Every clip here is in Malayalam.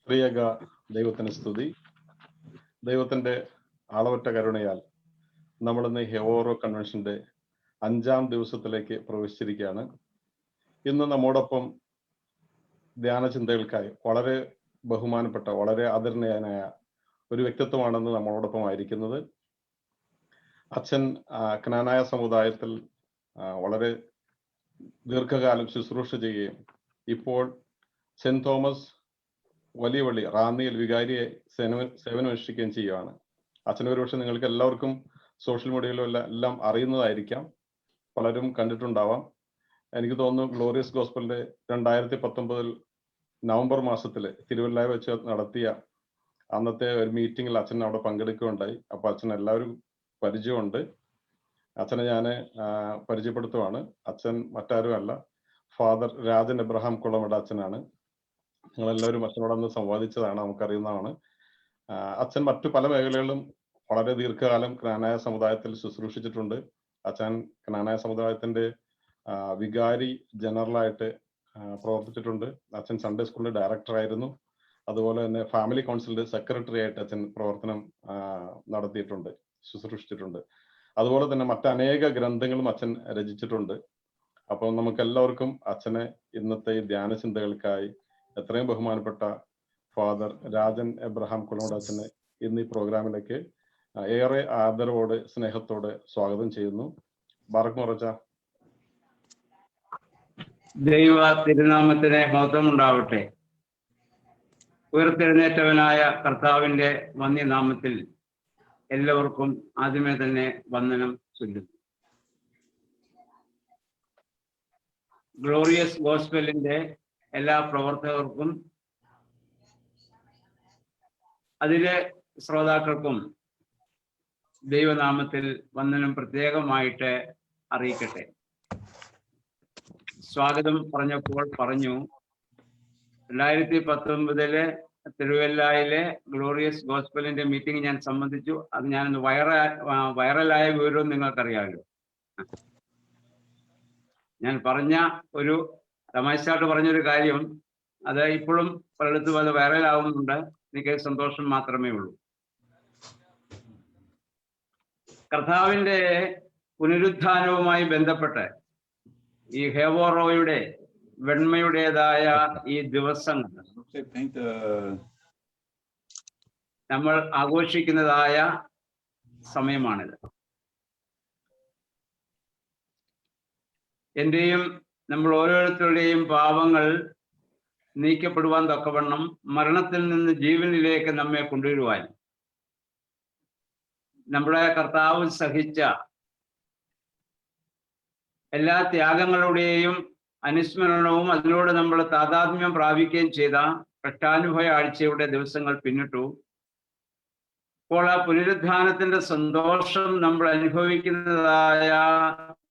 പ്രിയക ദൈവത്തിന് സ്തുതി. ദൈവത്തിന്റെ അളവറ്റ കരുണയാൽ നമ്മളിന്ന് ഹെവോറോ കൺവെൻഷന്റെ 5ാം ദിവസത്തിലേക്ക് പ്രവേശിച്ചിരിക്കുകയാണ്. ഇന്ന് നമ്മോടൊപ്പം ധ്യാന ചിന്തകൾക്കായി വളരെ ബഹുമാനപ്പെട്ട, വളരെ ആദരണീയനായ ഒരു വ്യക്തിത്വമാണെന്ന് നമ്മളോടൊപ്പം ആയിരിക്കുന്നത്. അച്ഛൻ ക്നാനായ സമുദായത്തിൽ വളരെ ദീർഘകാലം ശുശ്രൂഷ ചെയ്യുകയും ഇപ്പോൾ സെന്റ് തോമസ് വലിയ പള്ളി റാന്നിയിൽ വികാരിയെ സേവനമനുഷ്ഠിക്കുകയും ചെയ്യുകയാണ്. അച്ഛനെ ഒരുപക്ഷെ നിങ്ങൾക്ക് എല്ലാവർക്കും സോഷ്യൽ മീഡിയയിലും എല്ലാം അറിയുന്നതായിരിക്കാം, പലരും കണ്ടിട്ടുണ്ടാവാം. എനിക്ക് തോന്നുന്നു ഗ്ലോറിയസ് ഗോസ്പലിന്റെ 2019 നവംബർ മാസത്തിൽ തിരുവല്ലായിൽ വെച്ച് നടത്തിയ അന്നത്തെ ഒരു മീറ്റിംഗിൽ അച്ഛൻ അവിടെ പങ്കെടുക്കുകയുണ്ടായി. അപ്പൊ അച്ഛൻ എല്ലാവരും പരിചയമുണ്ട്. അച്ഛനെ ഞാൻ പരിചയപ്പെടുത്തുവാണ്. അച്ഛൻ മറ്റാരുമല്ല, ഫാദർ രാജൻ എബ്രഹാം കുളമട അച്ഛനാണ്. ഞങ്ങളെല്ലാവരും അച്ഛനോടൊന്ന് സംവാദിച്ചതാണ്, നമുക്കറിയുന്നതാണ്. അച്ഛൻ മറ്റു പല മേഖലകളിലും വളരെ ദീർഘകാലം ക്നാനായ സമുദായത്തിൽ ശുശ്രൂഷിച്ചിട്ടുണ്ട്. അച്ഛൻ ക്നാനായ സമുദായത്തിന്റെ വികാരി ജനറലായിട്ട് പ്രവർത്തിച്ചിട്ടുണ്ട്. അച്ഛൻ സൺഡേ സ്കൂളിന്റെ ഡയറക്ടറായിരുന്നു. അതുപോലെ തന്നെ ഫാമിലി കൗൺസിലിന്റെ സെക്രട്ടറി ആയിട്ട് അച്ഛൻ പ്രവർത്തനം നടത്തിയിട്ടുണ്ട്, ശുശ്രൂഷിച്ചിട്ടുണ്ട്. അതുപോലെ തന്നെ മറ്റനേക ഗ്രന്ഥങ്ങളും അച്ഛൻ രചിച്ചിട്ടുണ്ട്. അപ്പോൾ നമുക്ക് എല്ലാവർക്കും അച്ഛനെ ഇന്നത്തെ ധ്യാന ചിന്തകൾക്കായി എത്രയും ബഹുമാനപ്പെട്ട ഫാദർ രാജൻ എബ്രഹാം കുളമട അച്ഛനെ ഇന്ന് ഈ പ്രോഗ്രാമിലേക്ക് ഏറെ ആദരവോടെ സ്നേഹത്തോടെ സ്വാഗതം ചെയ്യുന്നു. ബാറക് മൊറച്ച. ദൈവ തിരുനാമത്തിന് മഹത്വമുണ്ടാവട്ടെ. ഉയർത്തെഴുന്നേറ്റവനായ കർത്താവിന്റെ വന്യനാമത്തിൽ എല്ലാവർക്കും ആദ്യമേ തന്നെ വന്ദനം ചൊല്ലുന്നു. ഗ്ലോറിയസ് ഗോസ്പലിന്റെ എല്ലാ പ്രവർത്തകർക്കും അതിലെ ശ്രോതാക്കൾക്കും ദൈവനാമത്തിൽ വന്ദനം പ്രത്യേകമായിട്ട് അറിയിക്കട്ടെ. സ്വാഗതം പറഞ്ഞപ്പോൾ പറഞ്ഞു, 2019 തിരുവല്ലായിലെ ഗ്ലോറിയസ് ഗോസ്പലിന്റെ മീറ്റിംഗ് ഞാൻ സംബന്ധിച്ചു. അത് ഞാനൊന്ന് വൈറലായ വിവരവും നിങ്ങൾക്കറിയാമല്ലോ. ഞാൻ പറഞ്ഞ ഒരു തമാശയായിട്ട് പറഞ്ഞൊരു കാര്യം, അത് ഇപ്പോഴും പലയിടത്തും അത് വൈറലാവുന്നുണ്ട്. എനിക്ക് സന്തോഷം മാത്രമേ ഉള്ളൂ. കർത്താവിന്റെ പുനരുത്ഥാനവുമായി ബന്ധപ്പെട്ട് ഈ ഹെവോറോയുടെ വെണ്മയുടേതായ ഈ ദിവസങ്ങൾ നമ്മൾ ആഘോഷിക്കുന്നതായ സമയമാണിത്. എന്റെയും നമ്മൾ ഓരോരുത്തരുടെയും പാപങ്ങൾ നീക്കപ്പെടുവാൻ തക്കവണ്ണം മരണത്തിൽ നിന്ന് ജീവനിലേക്ക് നമ്മെ കൊണ്ടുവരുവാൻ നമ്മുടെ കർത്താവ് സഹിച്ച എല്ലാ ത്യാഗങ്ങളുടെയും അനുസ്മരണവും അതിലൂടെ നമ്മൾ താതാത്മ്യം പ്രാപിക്കുകയും ചെയ്ത കഷ്ടാനുഭവ ആഴ്ചയുടെ ദിവസങ്ങൾ പിന്നിട്ടു. ഇപ്പോൾ ആ പുനരുത്ഥാനത്തിന്റെ സന്തോഷം നമ്മൾ അനുഭവിക്കുന്നതായ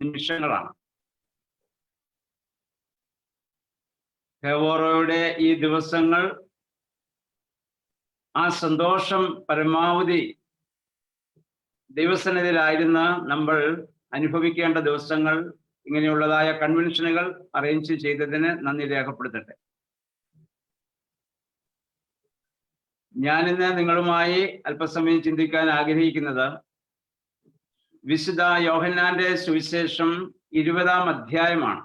നിമിഷങ്ങളാണ്. ഹെവോറോയുടെ ഈ ദിവസങ്ങൾ ആ സന്തോഷം പരമാവധി ദൈവസന്നിധിയിലായിരുന്ന നമ്മൾ അനുഭവിക്കേണ്ട ദിവസങ്ങൾ. ഇങ്ങനെയുള്ളതായ കൺവെൻഷനുകൾ അറേഞ്ച് ചെയ്തതിന് നന്ദി രേഖപ്പെടുത്തട്ടെ. ഞാനിന്ന് നിങ്ങളുമായി അല്പസമയം ചിന്തിക്കാൻ ആഗ്രഹിക്കുന്നത് വിശുദ്ധ യോഹന്നാന്റെ സുവിശേഷം 20-ാം അധ്യായമാണ്.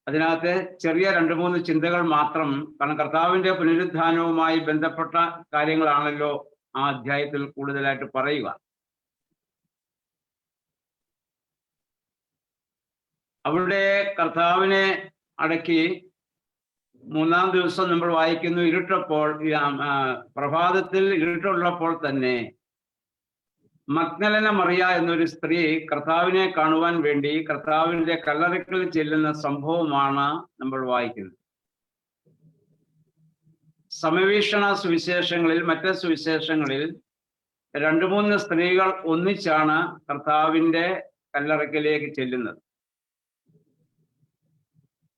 അതിനകത്ത് ചെറിയ 2-3 ചിന്തകൾ മാത്രം, കാരണം കർത്താവിന്റെ പുനരുത്ഥാനവുമായി ബന്ധപ്പെട്ട കാര്യങ്ങളാണല്ലോ ആ അധ്യായത്തിൽ കൂടുതലായിട്ട് പറയുക. അവിടെ കർത്താവിനെ അടക്കി 3-ാം ദിവസം നമ്മൾ വായിക്കുന്നു, ഇരുട്ടപ്പോൾ പ്രഭാതത്തിൽ ഇരുട്ടുള്ളപ്പോൾ തന്നെ മഗ്ദലന മറിയ എന്നൊരു സ്ത്രീ കർത്താവിനെ കാണുവാൻ വേണ്ടി കർത്താവിന്റെ കല്ലറയ്ക്കൽ ചെല്ലുന്ന സംഭവമാണ് നമ്മൾ വായിക്കുന്നത്. സമവീക്ഷണ സുവിശേഷങ്ങളിൽ, മറ്റ് സുവിശേഷങ്ങളിൽ 2-3 സ്ത്രീകൾ ഒന്നിച്ചാണ് കർത്താവിന്റെ കല്ലറയ്ക്കലേക്ക് ചെല്ലുന്നത്.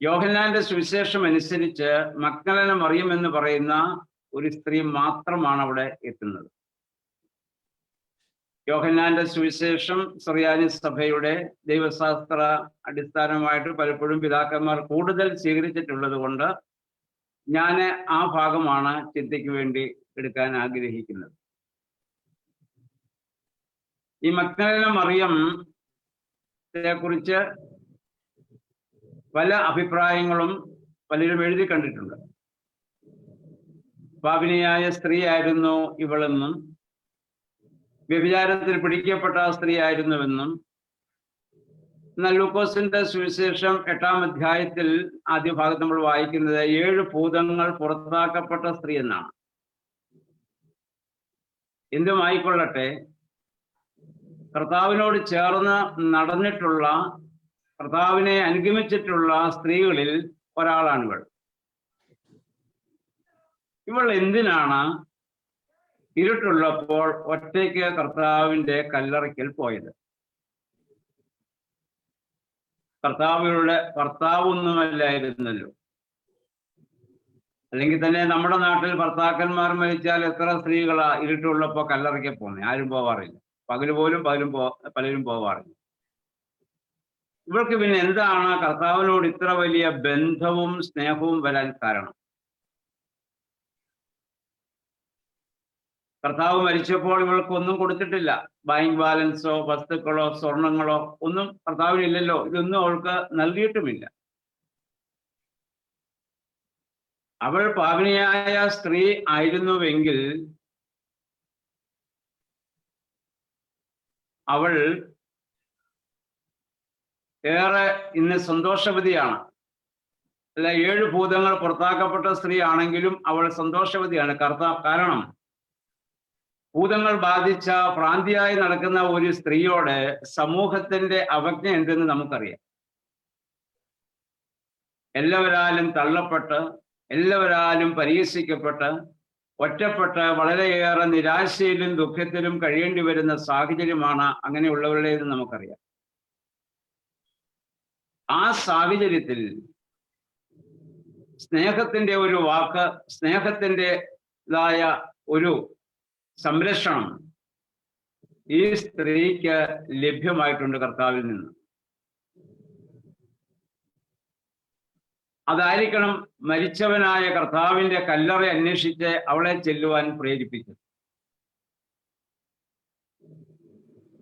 യോഹന്നാന്റെ സുവിശേഷം അനുസരിച്ച് മഗ്ദലന മറിയം എന്ന് പറയുന്ന ഒരു സ്ത്രീ മാത്രമാണ് അവിടെ എത്തുന്നത്. യോഹന്നാന്റെ സുവിശേഷം സുറിയാനി സഭയുടെ ദൈവശാസ്ത്ര അടിസ്ഥാനമായിട്ട് പലപ്പോഴും പിതാക്കന്മാർ കൂടുതൽ സ്വീകരിച്ചിട്ടുള്ളത് കൊണ്ട് ഞാൻ ആ ഭാഗമാണ് ചിന്തയ്ക്ക് വേണ്ടി എടുക്കാൻ ആഗ്രഹിക്കുന്നത്. ഈ മഗ്ദലേന മറിയത്തെ കുറിച്ച് പല അഭിപ്രായങ്ങളും പലരും എഴുതി കണ്ടിട്ടുണ്ട്. പാപിനിയായ സ്ത്രീ ആയിരുന്നു ഇവളെന്നും, വ്യഭിചാരത്തിൽ പിടിക്കപ്പെട്ട സ്ത്രീ ആയിരുന്നുവെന്നും, എന്നാൽ ലൂക്കോസിന്റെ സുവിശേഷം 8-ാം അധ്യായത്തിൽ ആദ്യ ഭാഗത്ത് നമ്മൾ വായിക്കുന്നത് 7 ഭൂതങ്ങൾ പുറത്താക്കപ്പെട്ട സ്ത്രീ എന്നാണ്. എന്തുമായിക്കൊള്ളട്ടെ, കർത്താവിനോട് ചേർന്ന് നടന്നിട്ടുള്ള, കർത്താവിനെ അനുഗമിച്ചിട്ടുള്ള സ്ത്രീകളിൽ ഒരാളാണ് ഇവൾ എന്തിനാണ് ഇരുട്ടുള്ളപ്പോൾ ഒറ്റയ്ക്ക് കർത്താവിന്റെ കല്ലറയ്ക്കൽ പോയത്? കർത്താവിയുടെ ഭർത്താവൊന്നുമല്ലായിരുന്നല്ലോ. അല്ലെങ്കിൽ തന്നെ നമ്മുടെ നാട്ടിൽ ഭർത്താക്കന്മാർ മരിച്ചാൽ എത്ര സ്ത്രീകളാ ഇരുട്ടുള്ളപ്പോ കല്ലറയ്ക്ക് പോകുന്നത്? ആരും പോവാറില്ല. പകല് പോലും പലരും പോവാറില്ല. ഇവൾക്ക് പിന്നെ എന്താണ് കർത്താവിനോട് ഇത്ര വലിയ ബന്ധവും സ്നേഹവും വരാൻ കാരണം? കർത്താവ് മരിച്ചപ്പോൾ ഇവൾക്ക് ഒന്നും കൊടുത്തിട്ടില്ല. ബാങ്ക് ബാലൻസോ വസ്തുക്കളോ സ്വർണങ്ങളോ ഒന്നും കർത്താവിനില്ലല്ലോ. ഇതൊന്നും അവൾക്ക് നൽകിയിട്ടുമില്ല. അവൾ പാപിനിയായ സ്ത്രീ ആയിരുന്നുവെങ്കിൽ അവൾ ഏറെ ഇന്ന് സന്തോഷവതിയാണ്. അല്ല, 7 ഭൂതങ്ങൾ പുറത്താക്കപ്പെട്ട സ്ത്രീ ആണെങ്കിലും അവൾ സന്തോഷവതിയാണ്. കാരണം ഭൂതങ്ങൾ ബാധിച്ച ഭ്രാന്തിയായി നടക്കുന്ന ഒരു സ്ത്രീയോട് സമൂഹത്തിന്റെ അവജ്ഞ എന്തെന്ന് നമുക്കറിയാം. എല്ലാവരാലും തള്ളപ്പെട്ട്, എല്ലാവരാലും പരിഹസിക്കപ്പെട്ട്, ഒറ്റപ്പെട്ട് വളരെയേറെ നിരാശയിലും ദുഃഖത്തിലും കഴിയേണ്ടി വരുന്ന സാഹചര്യമാണ് അങ്ങനെയുള്ളവരുടേതെന്ന് നമുക്കറിയാം. ആ സാഹചര്യത്തിൽ സ്നേഹത്തിന്റെ ഒരു വാക്ക്, സ്നേഹത്തിൻ്റെതായ ഒരു സംരക്ഷണം ഈ സ്ത്രീക്ക് ലഭ്യമായിട്ടുണ്ട് കർത്താവിൽ നിന്ന്. അതായിരിക്കണം മരിച്ചവനായ കർത്താവിന്റെ കല്ലറ അന്വേഷിച്ച് അവളെ ചെല്ലുവാൻ പ്രേരിപ്പിച്ചത്.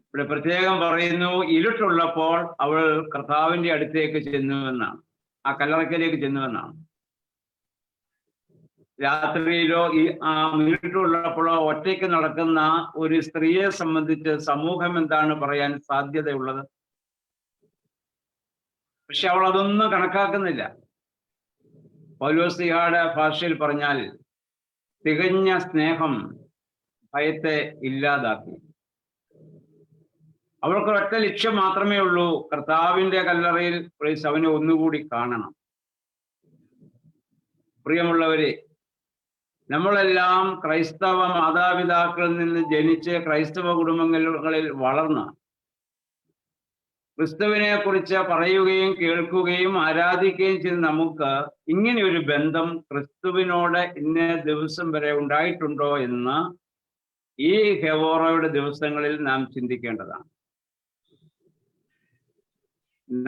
ഇവിടെ പ്രത്യേകം പറയുന്നു, ഇരുട്ടുള്ളപ്പോൾ അവൾ കർത്താവിന്റെ അടുത്തേക്ക് ചെന്നുവെന്നാണ്, ആ കല്ലറയ്ക്കലേക്ക് ചെന്നുവെന്നാണ്. രാത്രിയിലോ ഇരുട്ടുള്ളപ്പോഴോ ഒറ്റയ്ക്ക് നടക്കുന്ന ഒരു സ്ത്രീയെ സംബന്ധിച്ച് സമൂഹം എന്താണ് പറയാൻ സാധ്യതയുള്ളത്? പക്ഷെ അവൾ അതൊന്നും കണക്കാക്കുന്നില്ല. പൗലോസ്ലീഹയുടെ ഭാഷയിൽ പറഞ്ഞാൽ തികഞ്ഞ സ്നേഹം ഭയത്തെ ഇല്ലാതാക്കി. അവൾക്ക് ഒറ്റ ലക്ഷ്യം മാത്രമേ ഉള്ളൂ, കർത്താവിന്റെ കല്ലറയിൽ അവനെ ഒന്നുകൂടി കാണണം. പ്രിയമുള്ളവരെ, നമ്മളെല്ലാം ക്രൈസ്തവ മാതാപിതാക്കളിൽ നിന്ന് ജനിച്ച് ക്രൈസ്തവ കുടുംബങ്ങളിൽ വളർന്ന് ക്രിസ്തുവിനെ കുറിച്ച് പറയുകയും കേൾക്കുകയും ആരാധിക്കുകയും ചെയ്ത് നമുക്ക് ഇങ്ങനെ ഒരു ബന്ധം ക്രിസ്തുവിനോട് ഇന്ന ദിവസം വരെ ഉണ്ടായിട്ടുണ്ടോ എന്ന് ഈ ഹെവോറയുടെ ദിവസങ്ങളിൽ നാം ചിന്തിക്കേണ്ടതാണ്.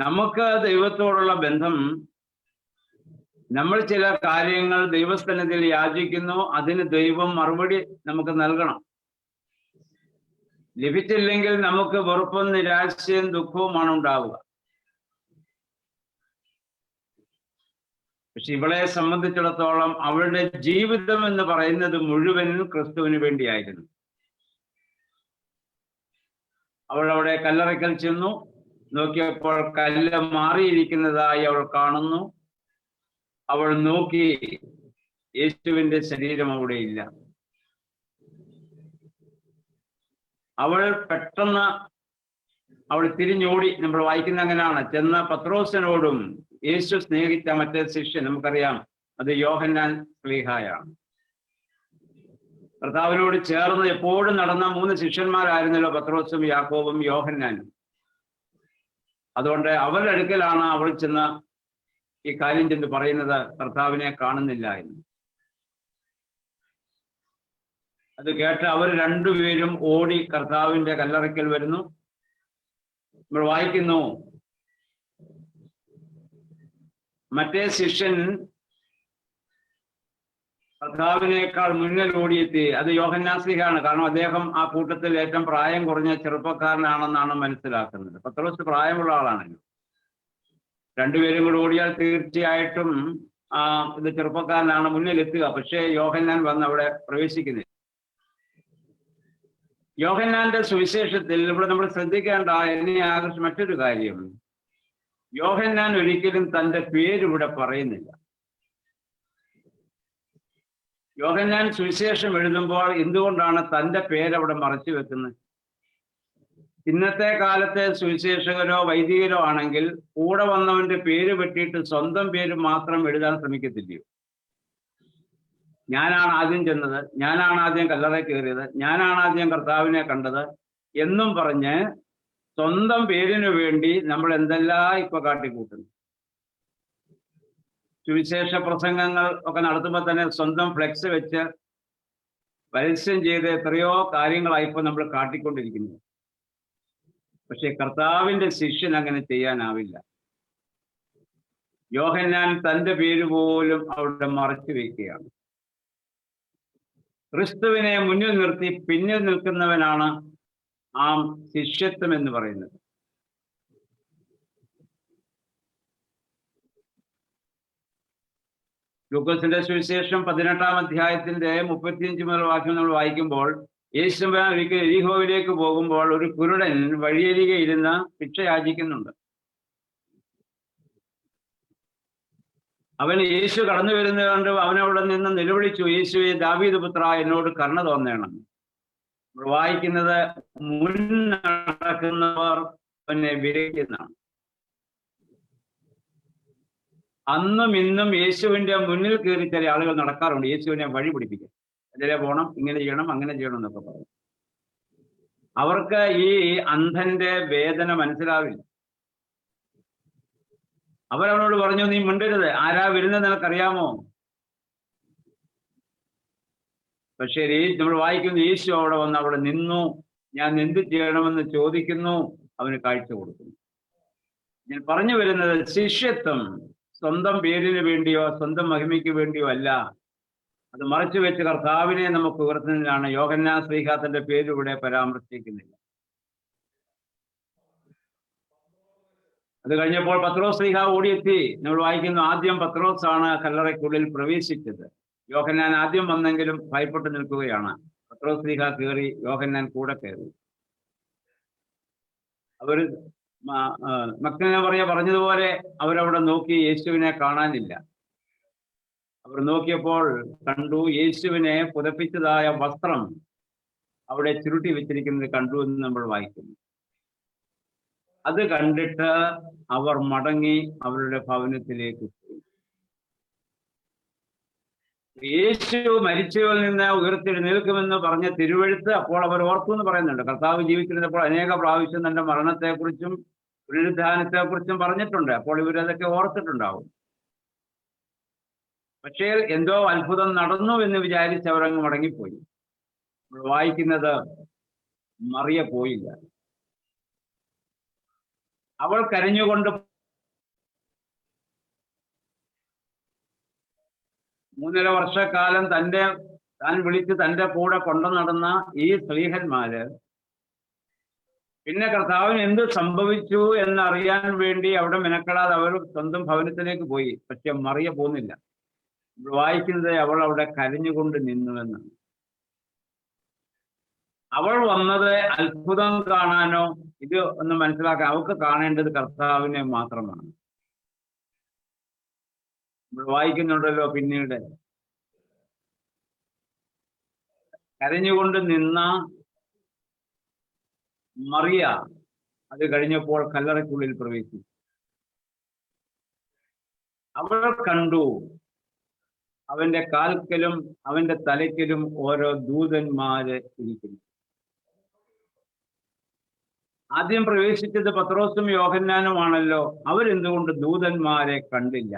നമുക്ക് ദൈവത്തോടുള്ള ബന്ധം, നമ്മൾ ചില കാര്യങ്ങൾ ദൈവസ്ഥലത്തിൽ യാചിക്കുന്നു, അതിന് ദൈവം മറുപടി നമുക്ക് നൽകണം. ലഭിച്ചില്ലെങ്കിൽ നമുക്ക് വെറുപ്പും നിരാശയും ദുഃഖവുമാണ് ഉണ്ടാവുക. പക്ഷെ ഇവളെ സംബന്ധിച്ചിടത്തോളം അവളുടെ ജീവിതം എന്ന് പറയുന്നത് മുഴുവൻ ക്രിസ്തുവിന് വേണ്ടിയായിരുന്നു. അവൾ അവിടെ കല്ലറയ്ക്കൽ ചെന്നു, നോക്കിയപ്പോൾ കല്ല് മാറിയിരിക്കുന്നതായി അവൾ കാണുന്നു. അവൾ നോക്കി, യേശുവിന്റെ ശരീരം അവിടെ ഇല്ല. അവൾ പെട്ടെന്ന് തിരിഞ്ഞോടി. നമ്മൾ വായിക്കുന്ന അങ്ങനെയാണ്. ചെന്ന പത്രോസിനോടും യേശു സ്നേഹിച്ച മറ്റേ ശിഷ്യൻ, നമുക്കറിയാം അത് യോഹന്നാൻ ശ്ലീഹായാണ്. കർത്താവിനോട് ചേർന്ന് എപ്പോഴും നടന്ന 3 ശിഷ്യന്മാരായിരുന്നല്ലോ പത്രോസും യാക്കോബും യോഹന്നാനും. അതുകൊണ്ട് അവരുടെ അടുക്കലാണ് അവൾ ചെന്ന് ഈ കാര്യം ചെന്ന് പറയുന്നത്, കർത്താവിനെ കാണുന്നില്ല എന്ന്. അത് കേട്ട് അവർ രണ്ടുപേരും ഓടി കർത്താവിന്റെ കല്ലറയ്ക്കൽ വരുന്നു. നമ്മൾ വായിക്കുന്നു, മറ്റേ ശിഷ്യൻ കർത്താവിനേക്കാൾ മുന്നിൽ ഓടിയെത്തി. അത് യോഹന്നാൻ സ്ലീഹയാണ്. കാരണം അദ്ദേഹം ആ കൂട്ടത്തിൽ ഏറ്റവും പ്രായം കുറഞ്ഞ ചെറുപ്പക്കാരനാണെന്നാണ് മനസ്സിലാക്കുന്നത്. പത്രോസ് പ്രായമുള്ള ആളാണല്ലോ. രണ്ടുപേരും കൂടെ ഓടിയാൽ തീർച്ചയായിട്ടും ഇത് ചെറുപ്പക്കാരനാണ് മുന്നിലെത്തുക. പക്ഷേ യോഹന്നാൻ വന്ന് അവിടെ പ്രവേശിക്കുന്നില്ല. യോഹന്നാന്റെ സുവിശേഷത്തിൽ ഇവിടെ നമ്മൾ ശ്രദ്ധിക്കേണ്ട എന്നെ ആകർഷിച്ച മറ്റൊരു കാര്യം, യോഹന്നാൻ ഒരിക്കലും തന്റെ പേര് ഇവിടെ പറയുന്നില്ല. യോഹന്നാൻ സുവിശേഷം എഴുതുമ്പോൾ എന്തുകൊണ്ടാണ് തന്റെ പേരവിടെ മറച്ചു വെക്കുന്നത്? ഇന്നത്തെ കാലത്തെ സുവിശേഷകരോ വൈദികരോ ആണെങ്കിൽ കൂടെ വന്നവന്റെ പേര് വെട്ടിയിട്ട് സ്വന്തം പേര് മാത്രം എഴുതാൻ ശ്രമിക്കത്തില്ലയോ? ഞാനാണ് ആദ്യം ചെന്നത്, ഞാനാണ് ആദ്യം കല്ലറയിൽ കയറിയത്, ഞാനാണ് ആദ്യം കർത്താവിനെ കണ്ടത് എന്നും പറഞ്ഞ് സ്വന്തം പേരിനു വേണ്ടി നമ്മൾ എന്തെല്ലാം ഇപ്പൊ കാട്ടിക്കൂട്ടുന്നു. സുവിശേഷ പ്രസംഗങ്ങൾ ഒക്കെ നടത്തുമ്പോൾ തന്നെ സ്വന്തം ഫ്ലെക്സ് വെച്ച് പരസ്യം ചെയ്ത് എത്രയോ കാര്യങ്ങളായിപ്പോ നമ്മൾ കാട്ടിക്കൊണ്ടിരിക്കുന്നു. പക്ഷെ കർത്താവിന്റെ ശിഷ്യൻ അങ്ങനെ ചെയ്യാനാവില്ല. യോഹന്നാൻ തന്റെ പേര് പോലും അവിടെ മറച്ചു വയ്ക്കുകയാണ്. ക്രിസ്തുവിനെ മുന്നിൽ നിർത്തി പിന്നിൽ നിൽക്കുന്നവനാണ് ആ ശിഷ്യത്വം എന്ന് പറയുന്നത്. ലൂക്കോസിന്റെ സുവിശേഷം 18-ാം അധ്യായത്തിന്റെ 35 മുതൽ വാക്യം നമ്മൾ വായിക്കുമ്പോൾ, യേശു ഒരിക്കൽ എരിഹോവിലേക്ക് പോകുമ്പോൾ ഒരു കുരുടൻ വഴിയരികെ ഇരുന്ന് ഭിക്ഷ യാചിക്കുന്നുണ്ട്. അവൻ യേശു കടന്നു വരുന്നത് കണ്ട് അവനവിടെ നിന്ന് നിലവിളിച്ചു, യേശുവേ ദാവീദ് പുത്ര, എന്നോട് കരുണ തോന്നണം. നമ്മൾ വായിക്കുന്നത് മുൻ നടക്കുന്നവർ അവനെ വിരയ്ക്കുന്നതാണ്. അന്നും ഇന്നും യേശുവിന്റെ മുന്നിൽ കയറി ചില ആളുകൾ നടക്കാറുണ്ട്, യേശുവിനെ വഴി പിടിപ്പിക്കാൻ. അതിലെ പോകണം, ഇങ്ങനെ ചെയ്യണം, അങ്ങനെ ചെയ്യണം എന്നൊക്കെ പറയും. അവർക്ക് ഈ അന്ധന്റെ വേദന മനസ്സിലാവില്ല. അവരവനോട് പറഞ്ഞു, നീ മിണ്ടരുത്, ആരാ വരുന്നത് നിനക്കറിയാമോ? പക്ഷേ നമ്മൾ വായിക്കുന്നു, യേശു അവിടെ വന്ന് അവിടെ നിന്നു, ഞാൻ എന്ത് ചെയ്യണമെന്ന് ചോദിക്കുന്നു, അവന് കാഴ്ച കൊടുക്കുന്നു. ഞാൻ പറഞ്ഞു വരുന്നത്, ശിഷ്യത്വം സ്വന്തം പേരിന് വേണ്ടിയോ സ്വന്തം മഹിമയ്ക്ക് വേണ്ടിയോ അല്ല, അത് മറച്ചു വെച്ച് കർത്താവിനെ നമുക്ക് ഉയർത്തുന്നതിനാണ്. യോഹന്നാൻ ശ്ലീഹാ തന്റെ പേര് ഇവിടെ പരാമർശിക്കുന്നില്ല. അത് കഴിഞ്ഞപ്പോൾ പത്രോസ് ശ്ലീഹാ ഓടിയെത്തി. നമ്മൾ വായിക്കുന്നു, ആദ്യം പത്രോസ് ആണ് കല്ലറയ്ക്കുള്ളിൽ പ്രവേശിച്ചത്. യോഹന്നാൻ ആദ്യം വന്നെങ്കിലും ഭയപ്പെട്ടു നിൽക്കുകയാണ്. പത്രോസ് ശ്ലീഹാ കയറി, യോഹന്നാൻ കൂടെ കയറി. അവർ മക്തലിനെ പറഞ്ഞതുപോലെ അവരവിടെ നോക്കി, യേശുവിനെ കാണാനില്ല. അവർ നോക്കിയപ്പോൾ കണ്ടു, യേശുവിനെ പുതപ്പിച്ചതായ വസ്ത്രം അവിടെ ചുരുട്ടി വെച്ചിരിക്കുന്നത് കണ്ടു എന്ന് നമ്മൾ വായിക്കുന്നു. അത് കണ്ടിട്ട് അവർ മടങ്ങി അവരുടെ ഭവനത്തിലേക്ക് പോയി. യേശു മരിച്ചവരിൽ നിന്ന് ഉയർത്തെഴുന്നേൽക്കുമെന്ന് പറഞ്ഞ തിരുവെഴുത്ത് അപ്പോൾ അവർ ഓർത്തു എന്ന് പറയുന്നുണ്ട്. കർത്താവ് ജീവിച്ചിരുന്നപ്പോൾ അനേക പ്രാവശ്യം തന്റെ മരണത്തെക്കുറിച്ചും പുനരുദ്ധാനത്തെക്കുറിച്ചും പറഞ്ഞിട്ടുണ്ട്. അപ്പോൾ ഇവരതൊക്കെ ഓർത്തിട്ടുണ്ടാവും. പക്ഷേ എന്തോ അത്ഭുതം നടന്നു എന്ന് വിചാരിച്ച് അവരങ്ങ് മടങ്ങിപ്പോയി. വായിക്കുന്നത്, മറിയ പോയില്ല. അവൾ കരഞ്ഞുകൊണ്ട് 3.5 വർഷക്കാലം താൻ വിളിച്ച് തന്റെ കൂടെ കൊണ്ടു നടന്ന ഈ സ്ലീഹന്മാര് പിന്നെ കർത്താവിന് എന്ത് സംഭവിച്ചു എന്നറിയാൻ വേണ്ടി അവിടെ മെനക്കെടാതെ അവർ സ്വന്തം ഭവനത്തിലേക്ക് പോയി. പക്ഷെ മറിയ പോന്നില്ല. വായിക്കുന്നത്, അവൾ അവിടെ കരഞ്ഞുകൊണ്ട് നിന്നുവെന്നാണ്. അവൾ വന്നത് അത്ഭുതം കാണാനോ ഇത് ഒന്ന് മനസ്സിലാക്കാൻ, അവൾക്ക് കാണേണ്ടത് കർത്താവിനെ മാത്രമാണ്. നമ്മൾ വായിക്കുന്നുണ്ടല്ലോ പിന്നീട്, കരഞ്ഞുകൊണ്ട് നിന്ന മറിയ അത് കഴിഞ്ഞപ്പോൾ കല്ലറയ്ക്കുള്ളിൽ പ്രവേശിച്ചു. അവൾ കണ്ടു, അവന്റെ കാൽക്കലും അവന്റെ തലയ്ക്കലും ഓരോ ദൂതന്മാര് ഇരിക്കുന്നു. ആദ്യം പ്രവേശിച്ചത് പത്രോസും യോഹന്നാനുമാണല്ലോ. അവരെന്തുകൊണ്ട് ദൂതന്മാരെ കണ്ടില്ല?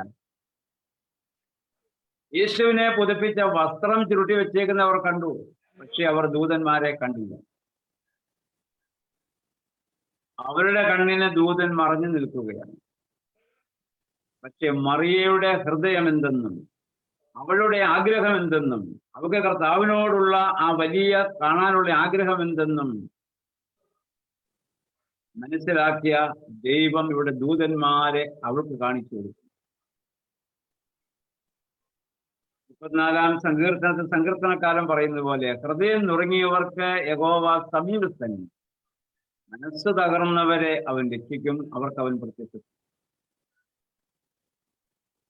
യേശുവിനെ പുതപ്പിച്ച വസ്ത്രം ചുരുട്ടി വെച്ചേക്കുന്നവർ കണ്ടു, പക്ഷെ അവർ ദൂതന്മാരെ കണ്ടില്ല. അവരുടെ കണ്ണിന് ദൂതൻ മറഞ്ഞു നിൽക്കുകയാണ്. പക്ഷെ മറിയയുടെ ഹൃദയം എന്തെന്നും അവളുടെ ആഗ്രഹം എന്തെന്നും അവൾക്ക് കർത്താവിനോടുള്ള ആ വലിയ കാണാനുള്ള ആഗ്രഹം എന്തെന്നും മനസ്സിലാക്കിയ ദൈവം ഇവിടെ ദൂതന്മാരെ അവൾക്ക് കാണിച്ചു കൊടുക്കും. 34-ാം സങ്കീർത്തനത്തിൽ സങ്കീർത്തനക്കാരൻ പറയുന്ന പോലെ, ഹൃദയം നുറുങ്ങിയവർക്ക് യഹോവ സമീപസ്ഥൻ, മനസ്സ് തകർന്നവരെ അവൻ രക്ഷിക്കും, അവർക്ക് അവൻ പ്രത്യക്ഷപ്പെടും.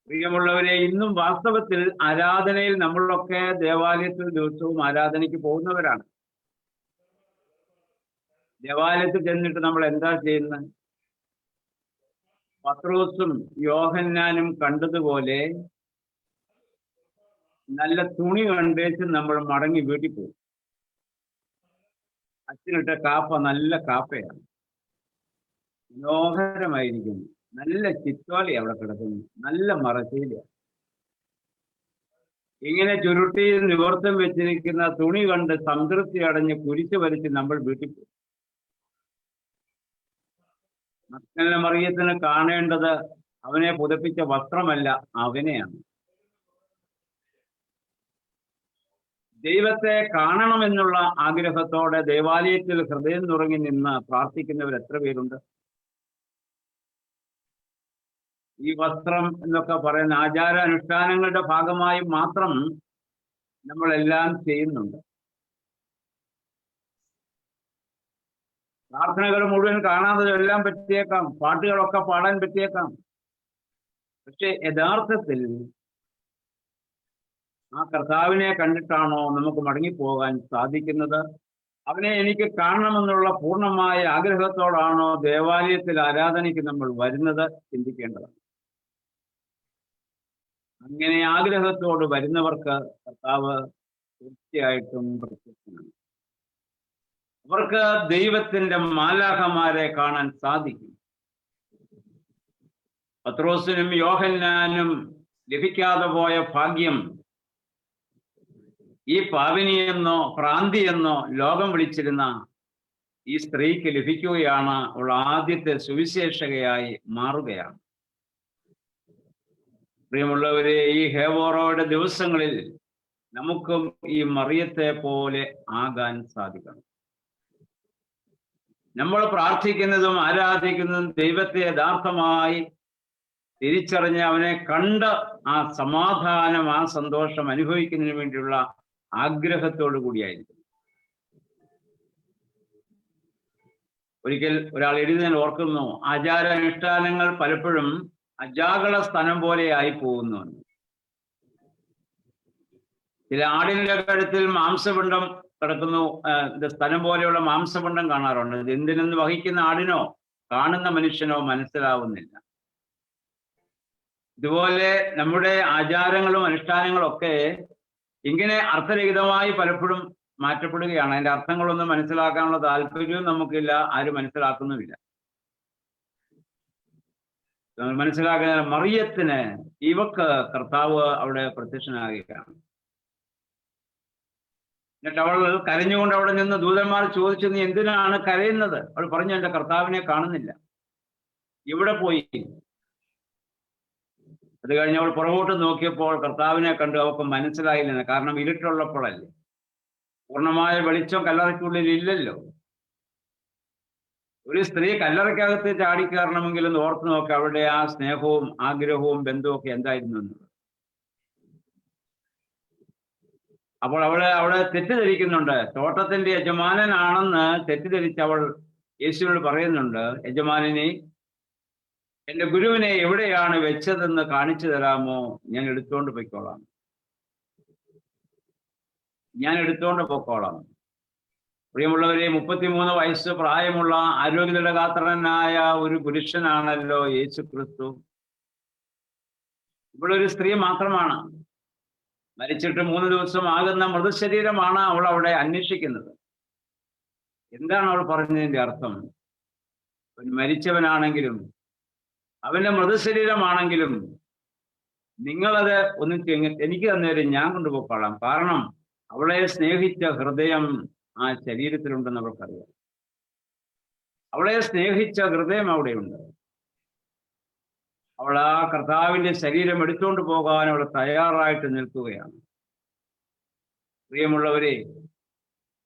പ്രിയമുള്ളവരെ, ഇന്നും വാസ്തവത്തിൽ ആരാധനയിൽ നമ്മളൊക്കെ ദേവാലയത്തിൽ ദിവസവും ആരാധനയ്ക്ക് പോകുന്നവരാണ്. ദേവാലയത്തിൽ ചെന്നിട്ട് നമ്മൾ എന്താ ചെയ്യുന്നത്? പത്രോസും യോഹന്നാനും കണ്ടതുപോലെ നല്ല തുണി കണ്ടേച്ച് നമ്മൾ മടങ്ങി വീട്ടിൽ പോകും. അച്ഛനിട്ട കാപ്പ നല്ല കാപ്പയാണ്, മനോഹരമായിരിക്കുന്നു, നല്ല ചിത്തോലി അവിടെ കിടക്കുന്നു, നല്ല മറശ്ശീലയാണ്. ഇങ്ങനെ ചുരുട്ടി നിവർത്തം വെച്ചിരിക്കുന്ന തുണി കണ്ട് സംതൃപ്തി അടഞ്ഞ് കുരിശ് വരച്ച് നമ്മൾ വീട്ടിൽ പോകും. മക്തലന മറിയത്തിന് കാണേണ്ടത് അവനെ പുതപ്പിച്ച വസ്ത്രമല്ല, അവനെയാണ്. ദൈവത്തെ കാണണമെന്നുള്ള ആഗ്രഹത്തോടെ ദേവാലയത്തിൽ ഹൃദയം നുറങ്ങി നിന്ന് പ്രാർത്ഥിക്കുന്നവർ എത്ര പേരുണ്ട്? ഈ വസ്ത്രം എന്നൊക്കെ പറയുന്ന ആചാരാനുഷ്ഠാനങ്ങളുടെ ഭാഗമായി മാത്രം നമ്മളെല്ലാം ചെയ്യുന്നുണ്ട്. പ്രാർത്ഥനകൾ മുഴുവൻ കാണാതെ എല്ലാം പറ്റിയേക്കാം, പാട്ടുകളൊക്കെ പാടാൻ പറ്റിയേക്കാം. പക്ഷെ യഥാർത്ഥത്തിൽ ആ കർത്താവിനെ കണ്ടിട്ടാണോ നമുക്ക് മടങ്ങിപ്പോകാൻ സാധിക്കുന്നത്? അവനെ എനിക്ക് കാണണമെന്നുള്ള പൂർണ്ണമായ ആഗ്രഹത്തോടാണോ ദേവാലയത്തിൽ ആരാധനയ്ക്ക് നമ്മൾ വരുന്നത്? ചിന്തിക്കേണ്ടതാണ്. അങ്ങനെ ആഗ്രഹത്തോട് വരുന്നവർക്ക് കർത്താവ് തീർച്ചയായിട്ടും പ്രത്യക്ഷനാണ്. അവർക്ക് ദൈവത്തിന്റെ മാലാഖമാരെ കാണാൻ സാധിക്കും. പത്രോസിനും യോഹന്നാനും ലഭിക്കാതെ പോയ ഭാഗ്യം ഈ പാപിനിയെന്നോ ഭ്രാന്തിയെന്നോ ലോകം വിളിച്ചിരുന്ന ഈ സ്ത്രീക്ക് ലഭിക്കുകയാണ്. അവൾ ആദ്യത്തെ സുവിശേഷകയായി മാറുകയാണ്. പ്രിയമുള്ളവരെ, ഈ ഹേവോറോയുടെ ദിവസങ്ങളിൽ നമുക്കും ഈ മറിയത്തെ പോലെ ആകാൻ സാധിക്കണം. നമ്മൾ പ്രാർത്ഥിക്കുന്നതും ആരാധിക്കുന്നതും ദൈവത്തെ യഥാർത്ഥമായി തിരിച്ചറിഞ്ഞ് അവനെ കണ്ട് ആ സമാധാനം, ആ സന്തോഷം അനുഭവിക്കുന്നതിന് വേണ്ടിയുള്ള ആഗ്രഹത്തോടു കൂടിയായിരിക്കും. ഒരിക്കൽ ഒരാൾ എഴുതുന്നതിൽ ഓർക്കുന്നു, ആചാരാനുഷ്ഠാനങ്ങൾ പലപ്പോഴും അജാഗള സ്ഥലം പോലെ ആയി പോകുന്നു. ചില ആടിന്റെ കഴുത്തിൽ മാംസപിണ്ഡം കിടക്കുന്നു, സ്ഥലം പോലെയുള്ള മാംസപിണ്ഡം കാണാറുണ്ട്. ഇത് എന്തിനെന്ന് വഹിക്കുന്ന ആടിനോ കാണുന്ന മനുഷ്യനോ മനസ്സിലാവുന്നില്ല. ഇതുപോലെ നമ്മുടെ ആചാരങ്ങളും അനുഷ്ഠാനങ്ങളും ഒക്കെ ഇങ്ങനെ അർത്ഥരഹിതമായി പലപ്പോഴും മാറ്റപ്പെടുകയാണ്. അതിന്റെ അർത്ഥങ്ങളൊന്നും മനസ്സിലാക്കാനുള്ള താല്പര്യവും നമുക്കില്ല, ആരും മനസ്സിലാക്കുന്നുമില്ല. മനസ്സിലാക്കുന്ന മറിയത്തിന് ഇവക്ക് കർത്താവ് അവിടെ പ്രത്യക്ഷനാകുകയാണ്. എന്നിട്ട് അവൾ കരഞ്ഞുകൊണ്ട് അവിടെ നിന്ന് ദൂതന്മാർ ചോദിച്ചു, നീ എന്തിനാണ് കരയുന്നത്? അവൾ പറഞ്ഞു, എന്റെ കർത്താവിനെ കാണുന്നില്ല, ഇവിടെ പോയി. അത് കഴിഞ്ഞ് അവൾ പുറകോട്ട് നോക്കിയപ്പോൾ കർത്താവിനെ കണ്ടു. അവൾക്ക് മനസ്സിലായില്ലെന്ന്. കാരണം ഇരുട്ടുള്ളപ്പോഴല്ലേ, പൂർണ്ണമായ വെളിച്ചം കല്ലറയ്ക്കുള്ളിൽ ഇല്ലല്ലോ. ഒരു സ്ത്രീ കല്ലറയ്ക്കകത്ത് ചാടിക്കയറണമെങ്കിൽ ഒന്ന് ഓർത്ത് നോക്കുക, അവളുടെ ആ സ്നേഹവും ആഗ്രഹവും ബന്ധവും ഒക്കെ എന്തായിരുന്നു എന്നത്. അപ്പോൾ അവളെ തെറ്റിദ്ധരിക്കുന്നുണ്ട്. തോട്ടത്തിന്റെ യജമാനനാണെന്ന് തെറ്റിദ്ധരിച്ച് അവൾ യേശുവിനോട് പറയുന്നുണ്ട്, യജമാനനെ, എന്റെ ഗുരുവിനെ എവിടെയാണ് വെച്ചതെന്ന് കാണിച്ചു തരാമോ? ഞാൻ എടുത്തുകൊണ്ട് പൊയ്ക്കോളാം, ഞാൻ എടുത്തുകൊണ്ട് പൊക്കോളാം. പ്രിയമുള്ളവരെ, 33 വയസ്സ് പ്രായമുള്ള ആരോഗ്യദൃഢഗാത്രനായ ഒരു പുരുഷനാണല്ലോ യേശു ക്രിസ്തു. ഇവളൊരു സ്ത്രീ മാത്രമാണ്. മരിച്ചിട്ട് 3 ദിവസം ആകുന്ന മൃതശരീരമാണ് അവൾ അവിടെ അന്വേഷിക്കുന്നത്. എന്താണ് അവൾ പറഞ്ഞതിന്റെ അർത്ഥം? മരിച്ചവനാണെങ്കിലും അവന്റെ മൃതശരീരമാണെങ്കിലും നിങ്ങളത് എനിക്ക് തന്നേരും, ഞാൻ കൊണ്ടുപോയിക്കൊള്ളാം. കാരണം അവളെ സ്നേഹിച്ച ഹൃദയം ആ ശരീരത്തിലുണ്ടെന്ന് അവൾക്കറിയാം. അവളെ സ്നേഹിച്ച ഹൃദയം അവിടെയുണ്ട്. അവൾ ആ കർത്താവിന്റെ ശരീരം എടുത്തുകൊണ്ട് പോകാൻ അവൾ തയ്യാറായിട്ട് നിൽക്കുകയാണ്. പ്രിയമുള്ളവരെ,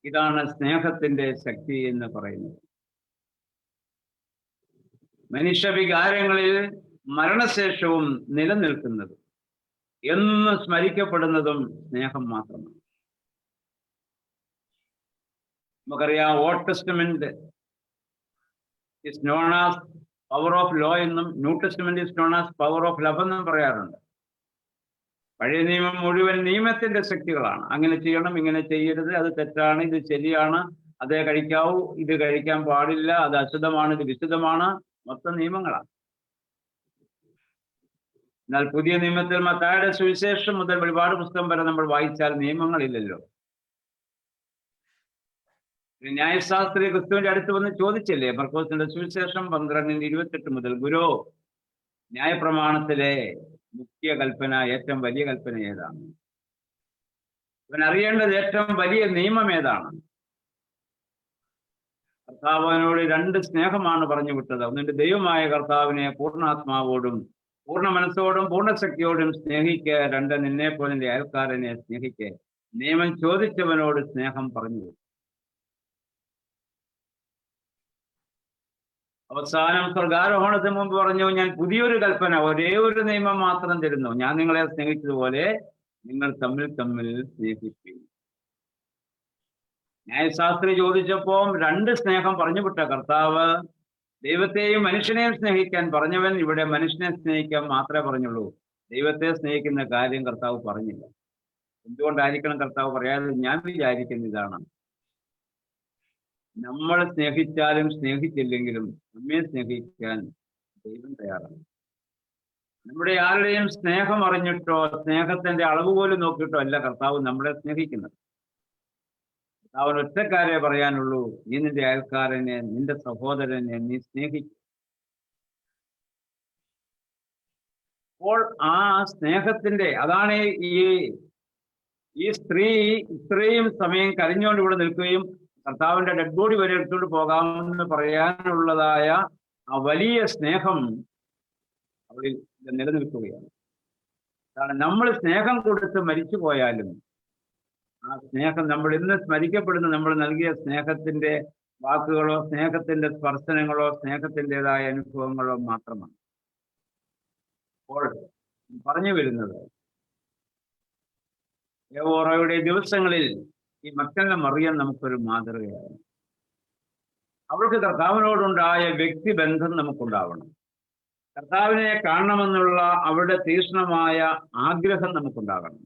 ഇതാണ് സ്നേഹത്തിന്റെ ശക്തി എന്ന് പറയുന്നത്. മനുഷ്യ വികാരങ്ങളിൽ മരണശേഷവും നിലനിൽക്കുന്നത്, എന്നും സ്മരിക്കപ്പെടുന്നതും സ്നേഹം മാത്രമാണ്. നമുക്കറിയാം, Old Testament is known as power of law എന്നും New Testament is known as power of love എന്നും പറയാറുണ്ട്. പഴയ നിയമം മുഴുവൻ നിയമത്തിന്റെ ശക്തികളാണ്. അങ്ങനെ ചെയ്യണം, ഇങ്ങനെ ചെയ്യരുത്, അത് തെറ്റാണ്, ഇത് ശരിയാണ്, അതേ കഴിക്കാവൂ, ഇത് കഴിക്കാൻ പാടില്ല, അത് അശുദ്ധമാണ്, ഇത് വിശുദ്ധമാണ്, മൊത്തം നിയമങ്ങളാണ്. എന്നാൽ പുതിയ നിയമത്തിൽ മത്തായിയുടെ സുവിശേഷം മുതൽ വെളിപാട് പുസ്തകം വരെ നമ്മൾ വായിച്ചാൽ നിയമങ്ങളില്ലല്ലോ. ന്യായശാസ്ത്രി ക്രിസ്തുവിന്റെ അടുത്ത് വന്ന് ചോദിച്ചില്ലേ, മർക്കോസിന്റെ സുവിശേഷം 12:28 മുതൽ, ഗുരു, ന്യായപ്രമാണത്തിലെ മുഖ്യ കൽപ്പന, ഏറ്റവും വലിയ കൽപ്പന ഏതാണ്? ഇവൻ അറിയേണ്ടത് ഏറ്റവും വലിയ നിയമം ഏതാണ്? കർത്താവ് അവനോട് 2 സ്നേഹമാണ് പറഞ്ഞു വിട്ടത്. ഒന്നിന്റെ ദൈവമായ കർത്താവിനെ പൂർണ്ണാത്മാവോടും പൂർണ്ണ മനസ്സോടും പൂർണ്ണശക്തിയോടും സ്നേഹിക്കുക, 2 നിന്നെ പോലെ നിന്റെ അയൽക്കാരനെ സ്നേഹിക്കുക. നിയമം ചോദിച്ചവനോട് സ്നേഹം പറഞ്ഞു. അവസാനം സ്വർഗാരോഹണത്തിന് മുമ്പ് പറഞ്ഞു, ഞാൻ പുതിയൊരു കൽപ്പന, ഒരേ ഒരു നിയമം മാത്രം തരുന്നു. ഞാൻ നിങ്ങളെ സ്നേഹിച്ചതുപോലെ നിങ്ങൾ തമ്മിൽ തമ്മിൽ സ്നേഹിപ്പിക്കും. ന്യായശാസ്ത്രി ചോദിച്ചപ്പോ 2 സ്നേഹം പറഞ്ഞു വിട്ട കർത്താവ് ദൈവത്തെയും മനുഷ്യനെയും സ്നേഹിക്കാൻ പറഞ്ഞവൻ ഇവിടെ മനുഷ്യനെ സ്നേഹിക്കാൻ മാത്രമേ പറഞ്ഞുള്ളൂ. ദൈവത്തെ സ്നേഹിക്കുന്ന കാര്യം കർത്താവ് പറഞ്ഞില്ല. എന്തുകൊണ്ടായിരിക്കണം കർത്താവ് പറയാതെ? ഞാൻ വിചാരിക്കുന്ന ഇതാണ്, നമ്മൾ സ്നേഹിച്ചാലും സ്നേഹിച്ചില്ലെങ്കിലും നമ്മെ സ്നേഹിക്കാൻ ദൈവം തയ്യാറാണ്. നമ്മുടെ ആരുടെയും സ്നേഹം അറിഞ്ഞിട്ടോ സ്നേഹത്തിന്റെ അളവ് പോലും നോക്കിയിട്ടോ അല്ല കർത്താവ് നമ്മളെ സ്നേഹിക്കുന്നത്. കർത്താവിന് ഒറ്റക്കാരെ പറയാനുള്ളൂ, നീ നിന്റെ അയൽക്കാരനെ, നിന്റെ സഹോദരനെ നീ സ്നേഹിക്കും. അപ്പോൾ ആ സ്നേഹത്തിന്റെ, അതാണ് ഈ സ്ത്രീ ഇത്രയും സമയം കരഞ്ഞുകൊണ്ട് ഇവിടെ നിൽക്കുകയും കർത്താവിന്റെ ഡെഡ് ബോഡി വരെ എടുത്തുകൊണ്ട് പോകാമെന്ന് പറയാനുള്ളതായ ആ വലിയ സ്നേഹം അവളിൽ നിലനിൽക്കുകയാണ്. കാരണം നമ്മൾ സ്നേഹം കൊടുത്ത് മരിച്ചു പോയാലും ആ സ്നേഹം നമ്മൾ ഇന്ന് സ്മരിക്കപ്പെടുന്ന നമ്മൾ നൽകിയ സ്നേഹത്തിന്റെ വാക്കുകളോ സ്നേഹത്തിന്റെ സ്പർശനങ്ങളോ സ്നേഹത്തിൻ്റെതായ അനുഭവങ്ങളോ മാത്രമാണ്. അപ്പോൾ പറഞ്ഞു വരുന്നത്, യഹോവയുടെ ദിവസങ്ങളിൽ ഈ മക്കളുടെ മറിയം നമുക്കൊരു മാതൃകയാണ്. അവൾക്ക് കർത്താവിനോടുണ്ടായ വ്യക്തിബന്ധം നമുക്കുണ്ടാവണം. കർത്താവിനെ കാണണമെന്നുള്ള അവരുടെ തീക്ഷ്ണമായ ആഗ്രഹം നമുക്കുണ്ടാകണം.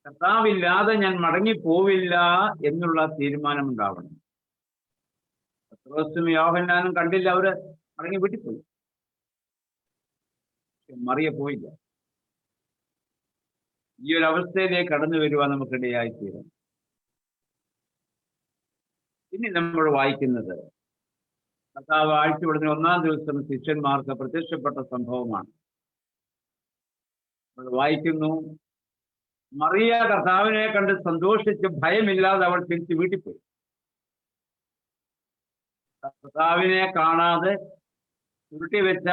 കർത്താവില്ലാതെ ഞാൻ മടങ്ങിപ്പോവില്ല എന്നുള്ള തീരുമാനം ഉണ്ടാവണം. പത്രോസും യോഹന്നാനും കണ്ടില്ല, അവര് മടങ്ങി വീട്ടിൽ പോയി. മറിയ പോയില്ല. ഈ ഒരു അവസ്ഥയിലേക്ക് കടന്നു വരുവാൻ നമുക്കിടയായിത്തീരും. ഇനി നമ്മൾ വായിക്കുന്നത് കർത്താവ് ആഴ്ചപ്പെടുന്ന 1-ാം ദിവസം ശിഷ്യന്മാർക്ക് പ്രത്യക്ഷപ്പെട്ട സംഭവമാണ്. നമ്മൾ വായിക്കുന്നു, മറിയ കർത്താവിനെ കണ്ട് സന്തോഷിച്ച് ഭയമില്ലാതെ അവൾ തിരിച്ച് വീട്ടിൽ പോയി. കർത്താവിനെ കാണാതെ ഉരുട്ടി വെച്ച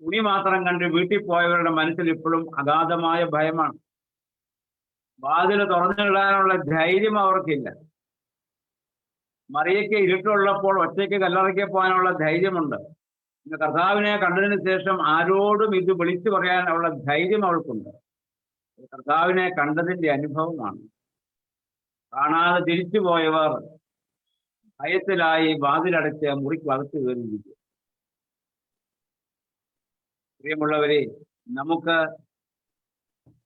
തുണി മാത്രം കണ്ട് വീട്ടിൽ പോയവരുടെ മനസ്സിൽ ഇപ്പോഴും അഗാധമായ ഭയമാണ്. വാതിൽ തുറന്നിടാനുള്ള ധൈര്യം അവർക്കില്ല. മറിയയ്ക്ക് ഇരുട്ടുള്ളപ്പോൾ ഒറ്റയ്ക്ക് കല്ലറയ്ക്ക് പോകാനുള്ള ധൈര്യമുണ്ട്. ഇന്ന് കർത്താവിനെ കണ്ടതിന് ശേഷം ആരോടും ഇത് വിളിച്ചു പറയാനുള്ള ധൈര്യം അവൾക്കുണ്ട്. കർത്താവിനെ കണ്ടതിന്റെ അനുഭവമാണ്. കാണാതെ തിരിച്ചു പോയവർ ഭയത്തിലായി വാതിലടച്ച് മുറിക്ക് അകത്ത് കയറിയിരിക്കും. പ്രിയമുള്ളവരെ, നമുക്ക്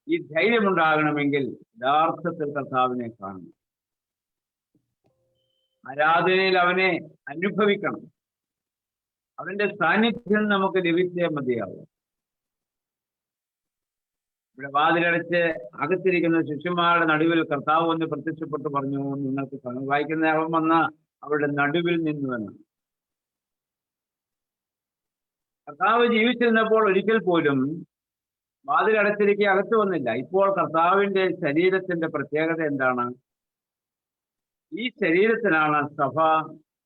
ഈ ധൈര്യമുണ്ടാകണമെങ്കിൽ യഥാർത്ഥത്തിൽ കർത്താവിനെ കാണണം. ആരാധനയിൽ അവനെ അനുഭവിക്കണം. അവന്റെ സാന്നിധ്യം നമുക്ക് ലഭിച്ചേ മതിയാവും. ഇവിടെ വാതിലടച്ച് അകത്തിരിക്കുന്ന ശിഷ്യന്മാരുടെ നടുവിൽ കർത്താവ് ഒന്ന് പ്രത്യക്ഷപ്പെട്ട് പറഞ്ഞു, നിങ്ങൾക്ക് വായിക്കുന്ന അവൻ വന്ന അവരുടെ നടുവിൽ നിന്നുവെന്ന്. കർത്താവ് ജീവിച്ചിരുന്നപ്പോൾ ഒരിക്കൽ പോലും വാതിലടച്ചിരിക്കെ അകത്ത് വന്നില്ല. ഇപ്പോൾ കർത്താവിന്റെ ശരീരത്തിന്റെ പ്രത്യേകത എന്താണ്? ഈ ശരീരത്തിനാണ് സഭ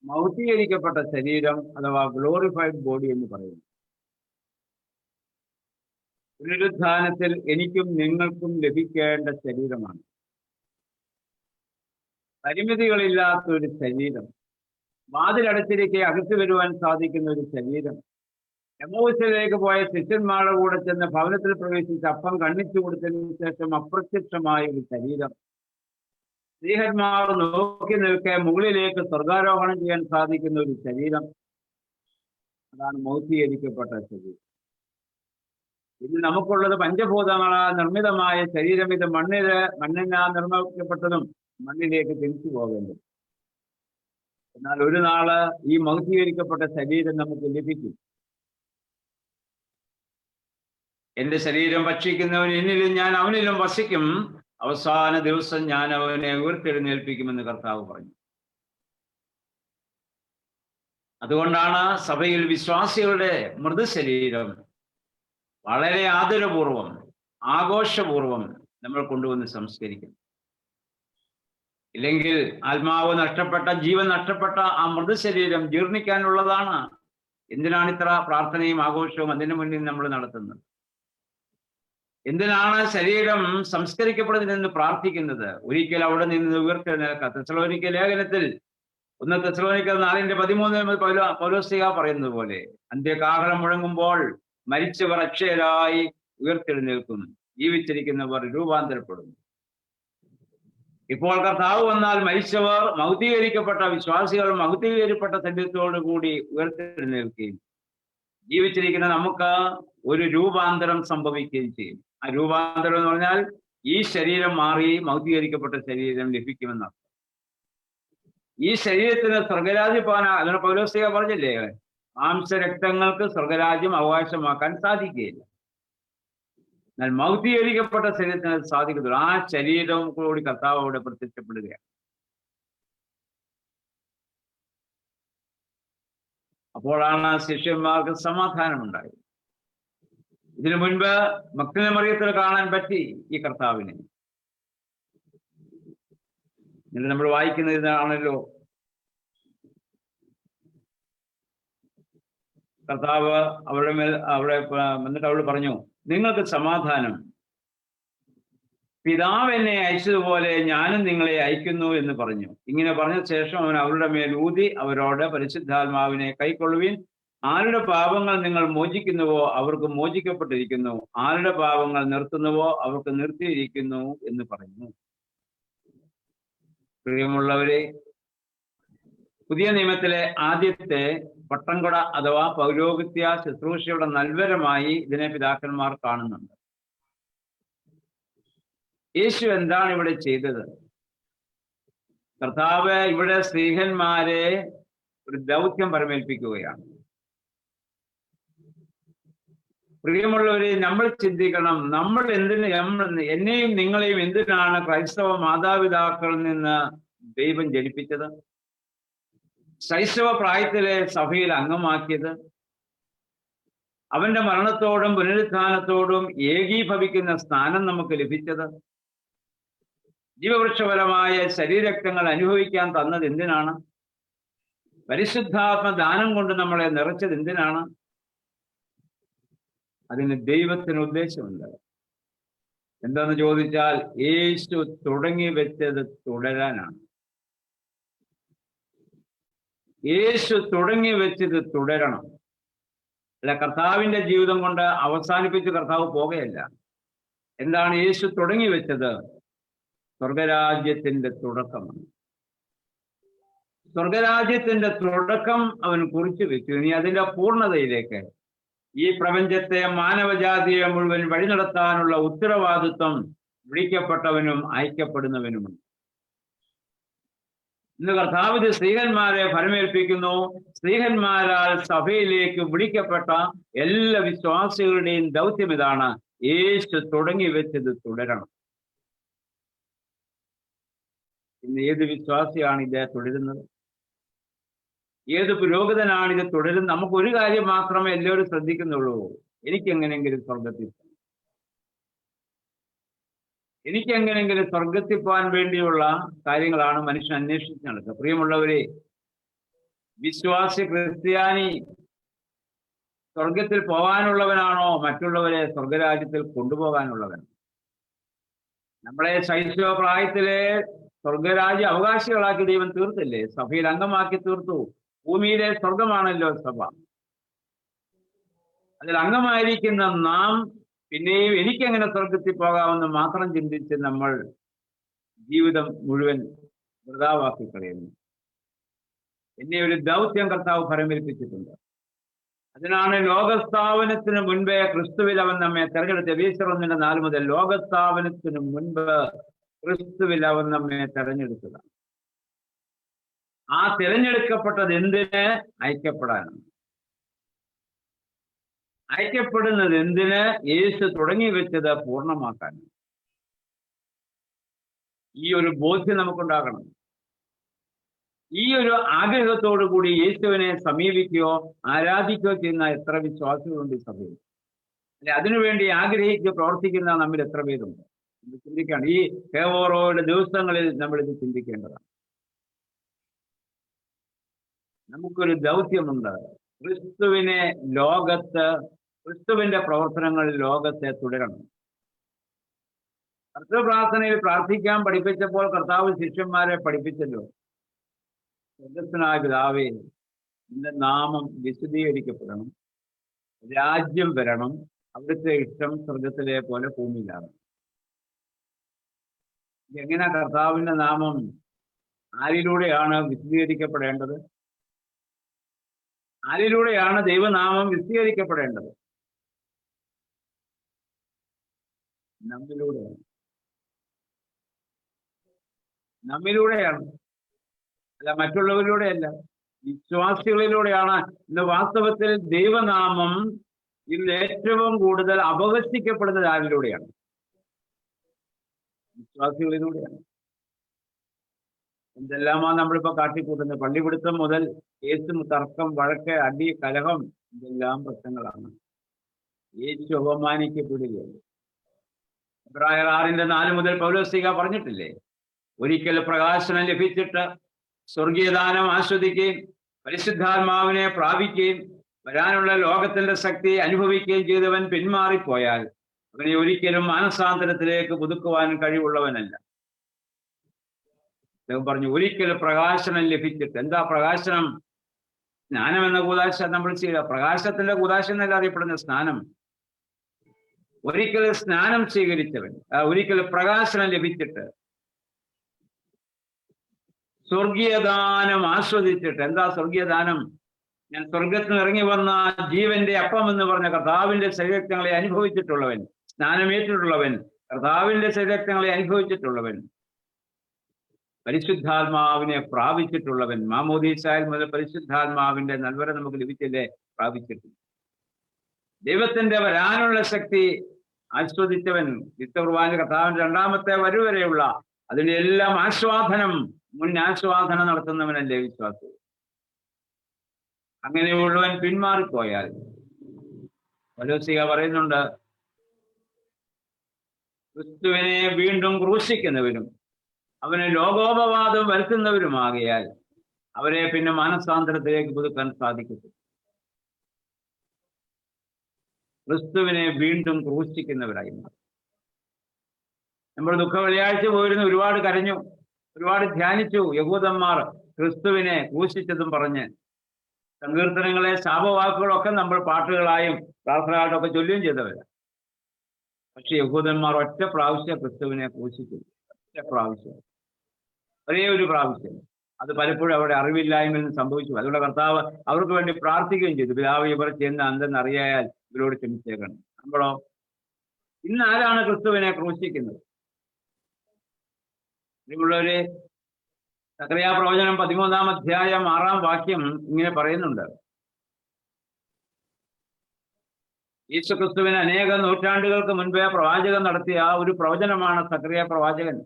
മൗഢ്യീകരിക്കപ്പെട്ട ശരീരം അഥവാ ഗ്ലോറിഫൈഡ് ബോഡി എന്ന് പറയുന്നത്. പുനരുത്ഥാനത്തിൽ എനിക്കും നിങ്ങൾക്കും ലഭിക്കേണ്ട ശരീരമാണ്. പരിമിതികളില്ലാത്ത ഒരു ശരീരം, വാതിലടച്ചിരിക്കെ അകത്ത് വരുവാൻ സാധിക്കുന്ന ഒരു ശരീരം, എമ്മൗസിലേക്ക് പോയ ശിഷ്യന്മാരുടെ കൂടെ ചെന്ന് ഭവനത്തിൽ പ്രവേശിച്ച് അപ്പം കണ്ണിച്ചു കൊടുത്തതിനു ശേഷം അപ്രത്യക്ഷമായ ഒരു ശരീരം, സ്ത്രീഹന്മാർ നോക്കി നിൽക്കെ മുകളിലേക്ക് സ്വർഗാരോഹണം ചെയ്യാൻ സാധിക്കുന്ന ഒരു ശരീരം, അതാണ് മൗഢ്യീകരിക്കപ്പെട്ട ശരീരം. ഇന്ന് നമുക്കുള്ളത് പഞ്ചഭൂതങ്ങളാൽ നിർമ്മിതമായ ശരീരം. ഇത് മണ്ണിനാൽ നിർമ്മിക്കപ്പെട്ടതും മണ്ണിലേക്ക് തിരിച്ചു പോകേണ്ടത്. എന്നാൽ ഒരു നാള് ഈ മൗഢ്യീകരിക്കപ്പെട്ട ശരീരം നമുക്ക് ലഭിക്കും. എന്റെ ശരീരം ഭക്ഷിക്കുന്നവൻ എന്നിലും ഞാൻ അവനിലും വസിക്കും, അവസാന ദിവസം ഞാൻ അവനെ ഉയർത്തെഴുന്നേൽപ്പിക്കുമെന്ന് കർത്താവ് പറഞ്ഞു. അതുകൊണ്ടാണ് സഭയിൽ വിശ്വാസികളുടെ മൃതശരീരം വളരെ ആദരപൂർവം ആഘോഷപൂർവം നമ്മൾ കൊണ്ടുവന്ന് സംസ്കരിക്കുന്നു. ഇല്ലെങ്കിൽ ആത്മാവ് നഷ്ടപ്പെട്ട, ജീവൻ നഷ്ടപ്പെട്ട ആ മൃതശരീരം ജീർണിക്കാനുള്ളതാണ്. എന്തിനാണ് ഇത്ര പ്രാർത്ഥനയും ആഘോഷവും അതിനു മുന്നിൽ നമ്മൾ നടത്തുന്നത്? എന്തിനാണ് ശരീരം സംസ്കരിക്കപ്പെടുന്നതെന്ന് പ്രാർത്ഥിക്കുന്നത്? ഒരിക്കൽ അവിടെ നിന്ന് ഉയർത്തെഴുന്നേൽക്കാം. തെസ്സലോനിക്ക ലേഖനത്തിൽ 1 തെസ്സലോനിക്ക 4:13 പൗലോസ്ലീഹ പറയുന്നത് പോലെ, അന്ത്യകാഹളം മുഴങ്ങുമ്പോൾ മരിച്ചവർ അക്ഷയരായി ഉയർത്തെഴുന്നേൽക്കും, ജീവിച്ചിരിക്കുന്നവർ രൂപാന്തരപ്പെടും. ഇപ്പോൾ കർത്താവ് വന്നാൽ മരിച്ചവർ, മൗഢ്യീകരിക്കപ്പെട്ട വിശ്വാസികൾ മൗഢ്യീകരിക്കപ്പെട്ട ശരീരത്തോടു കൂടി ഉയർത്തെഴുന്നേൽക്കുകയും ജീവിച്ചിരിക്കുന്ന നമുക്ക് ഒരു രൂപാന്തരം സംഭവിക്കുകയും ചെയ്യും. ആ രൂപാന്തരം എന്ന് പറഞ്ഞാൽ ഈ ശരീരം മാറി മൗഢ്യീകരിക്കപ്പെട്ട ശരീരം ലഭിക്കുമെന്നർത്ഥം. ഈ ശരീരത്തിന് സ്വർഗരാജ്യപ്പാന, അതിന് പൗലോസ്ലീഹ പറഞ്ഞില്ലേ, മാംസരക്തങ്ങൾക്ക് സ്വർഗരാജ്യം അവകാശമാക്കാൻ സാധിക്കുകയില്ല. എന്നാൽ മൗഢ്യീകരിക്കപ്പെട്ട ശരീരത്തിന് സാധിക്കത്തുള്ളൂ. ആ ശരീരം കൂടി കർത്താവ് അവിടെ പ്രത്യക്ഷപ്പെടുകയാണ്. അപ്പോഴാണ് ശിഷ്യന്മാർക്ക് സമാധാനമുണ്ടായത്. ഇതിനു മുൻപ് മഗ്ദലന മറിയത്തിൽ കാണാൻ പറ്റി ഈ കർത്താവിനെ. എന്നിട്ട് നമ്മൾ വായിക്കുന്നത് ഇതാണല്ലോ, കർത്താവ് അവരുടെ മേൽ എന്നിട്ട് അവൾ പറഞ്ഞു, നിങ്ങൾക്ക് സമാധാനം. പിതാവ് എന്നെ അയച്ചതുപോലെ ഞാനും നിങ്ങളെ അയക്കുന്നു എന്ന് പറഞ്ഞു. ഇങ്ങനെ പറഞ്ഞ ശേഷം അവൻ അവരുടെ മേൽ ഊതി അവരോട്, പരിശുദ്ധാത്മാവിനെ കൈക്കൊള്ളുവിൻ. ആരുടെ പാപങ്ങൾ നിങ്ങൾ മോചിക്കുന്നുവോ അവർക്ക് മോചിക്കപ്പെട്ടിരിക്കുന്നു, ആരുടെ പാപങ്ങൾ നിർത്തുന്നുവോ അവർക്ക് നിർത്തിയിരിക്കുന്നു എന്ന് പറഞ്ഞു. പ്രിയമുള്ളവരെ, പുതിയ നിയമത്തിലെ ആദ്യത്തെ പട്ടംകൊട അഥവാ പൗരോഹിത്യ ശുശ്രൂഷയുടെ നൽവരമായി ഇതിനെ പിതാക്കന്മാർ കാണുന്നുണ്ട്. യേശു എന്താണ് ഇവിടെ ചെയ്തത്? കർത്താവ് ഇവിടെ സ്ത്രീഹന്മാരെ ഒരു ദൗത്യം പരമേൽപ്പിക്കുകയാണ്. പ്രിയമുള്ളവരെ, നമ്മൾ ചിന്തിക്കണം, നമ്മൾ എന്നെയും നിങ്ങളെയും എന്തിനാണ് ക്രൈസ്തവ മാതാപിതാക്കളിൽ നിന്ന് ദൈവം ജനിപ്പിച്ചത്, ശൈശവ പ്രായത്തിലെ സഭയിൽ അംഗമാക്കിയത്, അവന്റെ മരണത്തോടും പുനരുത്ഥാനത്തോടും ഏകീഭവിക്കുന്ന സ്ഥാനം നമുക്ക് ലഭിച്ചത്, ജീവവൃക്ഷപരമായ ശരീരരക്തങ്ങൾ അനുഭവിക്കാൻ തന്നത് എന്തിനാണ്, പരിശുദ്ധാത്മ ദാനം കൊണ്ട് നമ്മളെ നിറച്ചത് എന്തിനാണ്? അതിന് ദൈവത്തിന് ഉദ്ദേശമുണ്ട്. എന്താന്ന് ചോദിച്ചാൽ, യേശു തുടങ്ങി വെച്ചത് തുടരാനാണ്. യേശു തുടങ്ങി വെച്ചത് തുടരണം. അല്ല, കർത്താവിന്റെ ജീവിതം കൊണ്ട് അവസാനിപ്പിച്ച് കർത്താവ് പോകുകയല്ല. എന്താണ് യേശു തുടങ്ങി വെച്ചത്? സ്വർഗരാജ്യത്തിന്റെ തുടക്കമാണ്. സ്വർഗരാജ്യത്തിന്റെ തുടക്കം അവൻ കുറിച്ചു വെച്ചു. ഇനി അതിന്റെ പൂർണ്ണതയിലേക്ക്, ഈ പ്രപഞ്ചത്തെ, മാനവജാതിയെ മുഴുവൻ വഴി നടത്താനുള്ള ഉത്തരവാദിത്വം വിളിക്കപ്പെട്ടവനും അയക്കപ്പെടുന്നവനുമുണ്ട്. ഇന്ന് കർത്താവ് സ്ത്രീഹന്മാരെ ഫലമേൽപ്പിക്കുന്നു. സ്ത്രീഹന്മാരാൽ സഭയിലേക്ക് വിളിക്കപ്പെട്ട എല്ലാ വിശ്വാസികളുടെയും ദൗത്യം ഇതാണ്: യേശു തുടങ്ങി വെച്ചത് തുടരണം. ഇന്ന് ഏത് വിശ്വാസിയാണ് ഇത് തുടരുന്നത്? ഏത് പുരോഹിതനാണ് ഇത് തുടരുന്നത്? നമുക്കൊരു കാര്യം മാത്രമേ എല്ലാവരും ശ്രദ്ധിക്കുന്നുള്ളൂ: എനിക്കെങ്ങനെയെങ്കിലും സ്വർഗത്തിൽ പോകാൻ വേണ്ടിയുള്ള കാര്യങ്ങളാണ് മനുഷ്യൻ അന്വേഷിച്ച് നടക്കുക. പ്രിയമുള്ളവരെ, വിശ്വാസി ക്രിസ്ത്യാനി സ്വർഗത്തിൽ പോകാനുള്ളവനാണോ മറ്റുള്ളവരെ സ്വർഗരാജ്യത്തിൽ കൊണ്ടുപോകാനുള്ളവൻ? നമ്മളെ ശൈശവ പ്രായത്തിലെ സ്വർഗരാജ്യ അവകാശികളാക്കി ദൈവം തീർത്തില്ലേ? സഭയിൽ അംഗമാക്കി തീർത്തു. ഭൂമിയിലെ സ്വർഗമാണല്ലോ സഭ. അതിൽ അംഗമായിരിക്കുന്ന നാം പിന്നെയും എനിക്കെങ്ങനെ സ്വർഗത്തിൽ പോകാമെന്ന് മാത്രം ചിന്തിച്ച് നമ്മൾ ജീവിതം മുഴുവൻ വൃഥാവാക്കി കളയുന്നു. എന്നെ ഒരു ദൗത്യം കർത്താവ് ഫലമേൽപ്പിച്ചിട്ടുണ്ട്. അതിനാണ് ലോകസ്ഥാപനത്തിന് മുൻപേ ക്രിസ്തുവിൽ അവൻ നമ്മെ തെരഞ്ഞെടുത്ത്. എഫേസ്യർ 1:4 മുതൽ ലോകസ്ഥാപനത്തിന് മുൻപ് ക്രിസ്തുവിൽ അവൻ നമ്മെ തെരഞ്ഞെടുത്തതാണ്. ആ തിരഞ്ഞെടുക്കപ്പെട്ടത് എന്തിന്? ഐക്യപ്പെടാനാണ്. ഐക്യപ്പെടുന്നത് എന്തിന്? യേശു തുടങ്ങി വെച്ചത് പൂർണ്ണമാക്കാൻ. ഈ ഒരു ബോധ്യം നമുക്കുണ്ടാകണം. ഈ ഒരു ആഗ്രഹത്തോടു കൂടി യേശുവിനെ സമീപിക്കുകയോ ആരാധിക്കുകയോ ചെയ്യുന്ന എത്ര വിശ്വാസികളുണ്ട് ഈ സഭയിൽ? അല്ലെ, അതിനുവേണ്ടി ആഗ്രഹിക്കുക പ്രവർത്തിക്കുന്ന നമ്മിൽ എത്ര പേരുണ്ട്? ചിന്തിക്കണം. ഈ ഫേവോറോയുടെ ദിവസങ്ങളിൽ നമ്മൾ ഇത് ചിന്തിക്കേണ്ടതാണ്. നമുക്കൊരു ദൗത്യമുണ്ട്. ക്രിസ്തുവിനെ ലോകത്ത്, ക്രിസ്തുവിന്റെ പ്രവർത്തനങ്ങൾ ലോകത്തെ തുടരണം. കർത്തൃപ്രാർത്ഥനയിൽ പ്രാർത്ഥിക്കാൻ പഠിപ്പിച്ചപ്പോൾ കർത്താവ് ശിഷ്യന്മാരെ പഠിപ്പിച്ചല്ലോ, സ്വർഗ്ഗസ്ഥനായ പിതാവേ, നിന്റെ നാമം വിശുദ്ധീകരിക്കപ്പെടണം, രാജ്യം വരണം, അവിടുത്തെ ഇഷ്ടം സ്വർഗത്തിലെ പോലെ ഭൂമിയിലാണ്. എങ്ങനെ കർത്താവിന്റെ നാമം ആരിലൂടെയാണ് വിശദീകരിക്കപ്പെടേണ്ടത്? ആരിലൂടെയാണ് ദൈവനാമം വിശദീകരിക്കപ്പെടേണ്ടത്? നമ്മിലൂടെയാണ്. നമ്മിലൂടെയാണ്, അല്ല മറ്റുള്ളവരിലൂടെയല്ല. വിശ്വാസികളിലൂടെയാണ്. ഇന്ന് വാസ്തവത്തിൽ ദൈവനാമം ഇന്ന് ഏറ്റവും കൂടുതൽ അപഹസിക്കപ്പെടുന്നത് ആരിലൂടെയാണ്? വിശ്വാസികളിലൂടെയാണ്. എന്തെല്ലാമാണ് നമ്മളിപ്പോ കാട്ടിക്കൂട്ടുന്നത്? പള്ളിപിടുത്തം മുതൽ കേസും തർക്കം, വഴക്ക്, അടി, കലഹം, ഇതെല്ലാം പ്രശ്നങ്ങളാണ്. യേശു അപമാനിക്കപ്പെടുകയാണ്. എബ്രായർ 6:4 മുതൽ പൗലോസ്ലീഹ പറഞ്ഞിട്ടില്ലേ, ഒരിക്കൽ പ്രകാശനം ലഭിച്ചിട്ട് സ്വർഗീയദാനം ആസ്വദിക്കുകയും പരിശുദ്ധാത്മാവിനെ പ്രാപിക്കുകയും വരാനുള്ള ലോകത്തിന്റെ ശക്തി അനുഭവിക്കുകയും ചെയ്തവൻ പിന്മാറിപ്പോയാൽ അവനെ ഒരിക്കലും മാനസാന്തരത്തിലേക്ക് പുതുക്കുവാൻ കഴിവുള്ളവനല്ല. അദ്ദേഹം പറഞ്ഞു, ഒരിക്കൽ പ്രകാശനം ലഭിച്ചിട്ട്. എന്താ പ്രകാശനം? സ്നാനം എന്ന കൂദാശ നമ്മൾ ചെയ്യുക. പ്രകാശത്തിന്റെ കൂദാശ എന്നല്ല അറിയപ്പെടുന്ന സ്നാനം. ഒരിക്കൽ സ്നാനം സ്വീകരിച്ചവൻ, ഒരിക്കൽ പ്രകാശനം ലഭിച്ചിട്ട്, സ്വർഗീയദാനം ആസ്വദിച്ചിട്ട്. എന്താ സ്വർഗീയദാനം? ഞാൻ സ്വർഗത്തിൽ നിന്ന് ഇറങ്ങി വന്ന ജീവന്റെ അപ്പം എന്ന് പറഞ്ഞ കർത്താവിന്റെ ശരീരങ്ങളെ അനുഭവിച്ചിട്ടുള്ളവൻ, സ്നാനമേറ്റിട്ടുള്ളവൻ, കർത്താവിന്റെ ശരീരങ്ങളെ അനുഭവിച്ചിട്ടുള്ളവൻ, പരിശുദ്ധാത്മാവിനെ പ്രാപിച്ചിട്ടുള്ളവൻ. മാമോദീസായിൽ മുതൽ പരിശുദ്ധാത്മാവിന്റെ നൽവര നമുക്ക് ലഭിച്ചില്ലേ? പ്രാപിച്ചിട്ടില്ല. ദൈവത്തിന്റെ വരാനുള്ള ശക്തി ആസ്വദിച്ചവൻ, വിശുദ്ധ കർത്താവിന്റെ രണ്ടാമത്തെ വരവരെയുള്ള അതിന്റെ എല്ലാം ആസ്വാദനം, മുൻ ആസ്വാദനം നടത്തുന്നവനല്ലേ വിശ്വാസി. അങ്ങനെയുള്ളവൻ പിന്മാറിപ്പോയാൽ, പൗലോസ്ലീഹ പറയുന്നുണ്ട്, ക്രിസ്തുവിനെ വീണ്ടും ക്രൂശിക്കുന്നവരും അവന് ലോകോപവാദം വരുത്തുന്നവരുമാകിയാൽ അവരെ പിന്നെ മാനസാന്തരത്തിലേക്ക് പുതുക്കാൻ സാധിക്കത്തില്ല. ക്രിസ്തുവിനെ വീണ്ടും ക്രൂശിക്കുന്നവരായി മാറും. നമ്മൾ ദുഃഖ വെള്ളിയാഴ്ച പോയിരുന്നു, ഒരുപാട് കരഞ്ഞു, ഒരുപാട് ധ്യാനിച്ചു. യഹൂദന്മാർ ക്രിസ്തുവിനെ ക്രൂശിച്ചതും പറഞ്ഞ് സങ്കീർത്തനങ്ങളെ, ശാപവാക്കുകളൊക്കെ നമ്മൾ പാട്ടുകളായും പ്രാർത്ഥനകളായിട്ടും ഒക്കെ ചൊല്ലുകയും ചെയ്തവരാണ്. പക്ഷെ യഹൂദന്മാർ ഒറ്റ പ്രാവശ്യം ക്രിസ്തുവിനെ ക്രൂശിച്ചു. ഒറ്റ പ്രാവശ്യം, ഒരേ ഒരു പ്രാവശ്യം. അത് പലപ്പോഴും അവിടെ അറിവില്ലായ്മയിൽ നിന്ന് സംഭവിച്ചു. അതുകൊണ്ട് കർത്താവ് അവർക്ക് വേണ്ടി പ്രാർത്ഥിക്കുകയും ചെയ്തു, പിതാവ് ഇവർ ചെയ്യുന്ന എന്തെന്ന് അറിയാൽ ഇവരോട് ക്ഷമിച്ചേക്കണം. നമ്മളോ ഇന്ന് ആരാണ് ക്രിസ്തുവിനെ ക്രൂശിക്കുന്നത്? ഇവിടുള്ളവര് സക്കറിയാ പ്രവചനം 13-ാം അധ്യായം 6-ാം വാക്യം ഇങ്ങനെ പറയുന്നുണ്ട്, യേശുക്രിസ്തുവിന് അനേക നൂറ്റാണ്ടുകൾക്ക് മുൻപേ പ്രവാചകൻ നടത്തിയ ആ ഒരു പ്രവചനമാണ് സക്കറിയാ പ്രവാചകൻ.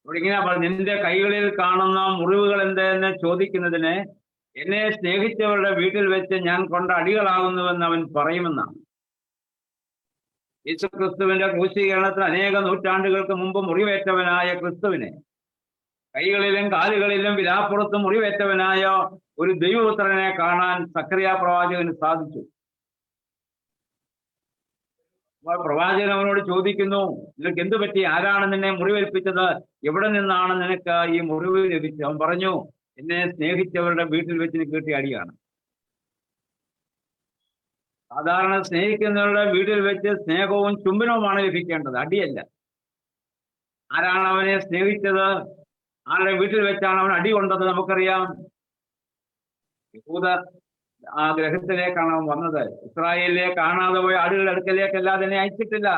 ഇവിടെ ഇങ്ങനെ നിന്റെ കൈകളിൽ കാണുന്ന മുറിവുകൾ എന്തെന്ന് ചോദിക്കുന്നതിന് എന്നെ സ്നേഹിച്ചവരുടെ വീട്ടിൽ വെച്ച് ഞാൻ കൊണ്ട അടികളാകുന്നുവെന്ന് അവൻ പറയുമെന്നാണ്. യേശുക്രിസ്തുവിന്റെ ക്രൂശീകരണത്തിന് അനേക നൂറ്റാണ്ടുകൾക്ക് മുമ്പ് മുറിവേറ്റവനായ ക്രിസ്തുവിനെ കൈകളിലും കാലുകളിലും വിലാപ്പുറത്തും മുറിവേറ്റവനായ ഒരു ദൈവപുത്രനെ കാണാൻ സക്കറിയ പ്രവാചകന് സാധിച്ചു. പ്രവാചകൻ അവനോട് ചോദിക്കുന്നു, നിനക്ക് എന്തു പറ്റി? ആരാണ് നിന്നെ മുറിവേൽപ്പിച്ചത്? എവിടെ നിന്നാണ് നിനക്ക് ഈ മുറിവ് ലഭിച്ചത്? അവൻ പറഞ്ഞു, എന്നെ സ്നേഹിച്ചവരുടെ വീട്ടിൽ വെച്ച് കിട്ടിയ അടിയാണ്. സാധാരണ സ്നേഹിക്കുന്നവരുടെ വീട്ടിൽ വെച്ച് സ്നേഹവും ചുംബനവുമാണ് ലഭിക്കേണ്ടത്, അടിയല്ല. ആരാണ് അവനെ സ്നേഹിച്ചത്? ആരുടെ വീട്ടിൽ വെച്ചാണ് അവൻ അടി കൊണ്ടത്? നമുക്കറിയാം, യഹൂദ ആ ഗ്രഹത്തിലേക്കാണ് അവൻ വന്നത്. ഇസ്രായേലിലെ കാണാതെ പോയ ആടുകളുടെ അടുക്കലേക്കല്ലാതെ തന്നെ അയച്ചിട്ടില്ല.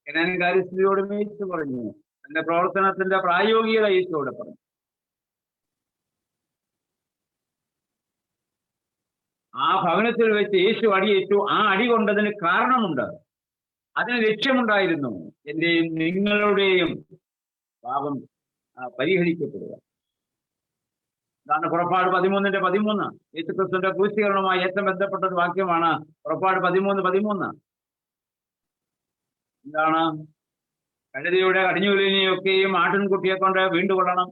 കനാൻകാരി സ്ത്രീയോട് യേശു പറഞ്ഞു, തന്റെ പ്രവർത്തനത്തിന്റെ പ്രായോഗികത യേശുവോട് പറഞ്ഞു. ആ ഭവനത്തിൽ വെച്ച് യേശു അടിയേറ്റു. ആ അടി കൊണ്ടതിന് കാരണമുണ്ട്, അതിന് ലക്ഷ്യമുണ്ടായിരുന്നു, എന്റെയും നിങ്ങളുടെയും പാപം പരിഹരിക്കപ്പെടുക. അതാണ് പുറപ്പാട് 13:13. യേശുക്രിസ്തുവിന്റെ ക്രൂശീകരണവുമായി ഏറ്റവും ബന്ധപ്പെട്ട ഒരു വാക്യമാണ് പുറപ്പാട് 13:13. എന്താണ്? കഴുതയുടെ കടിഞ്ഞൂലിനെയൊക്കെയും ആട്ടിൻകുട്ടിയെ കൊണ്ട് വീണ്ടുകൊള്ളണം.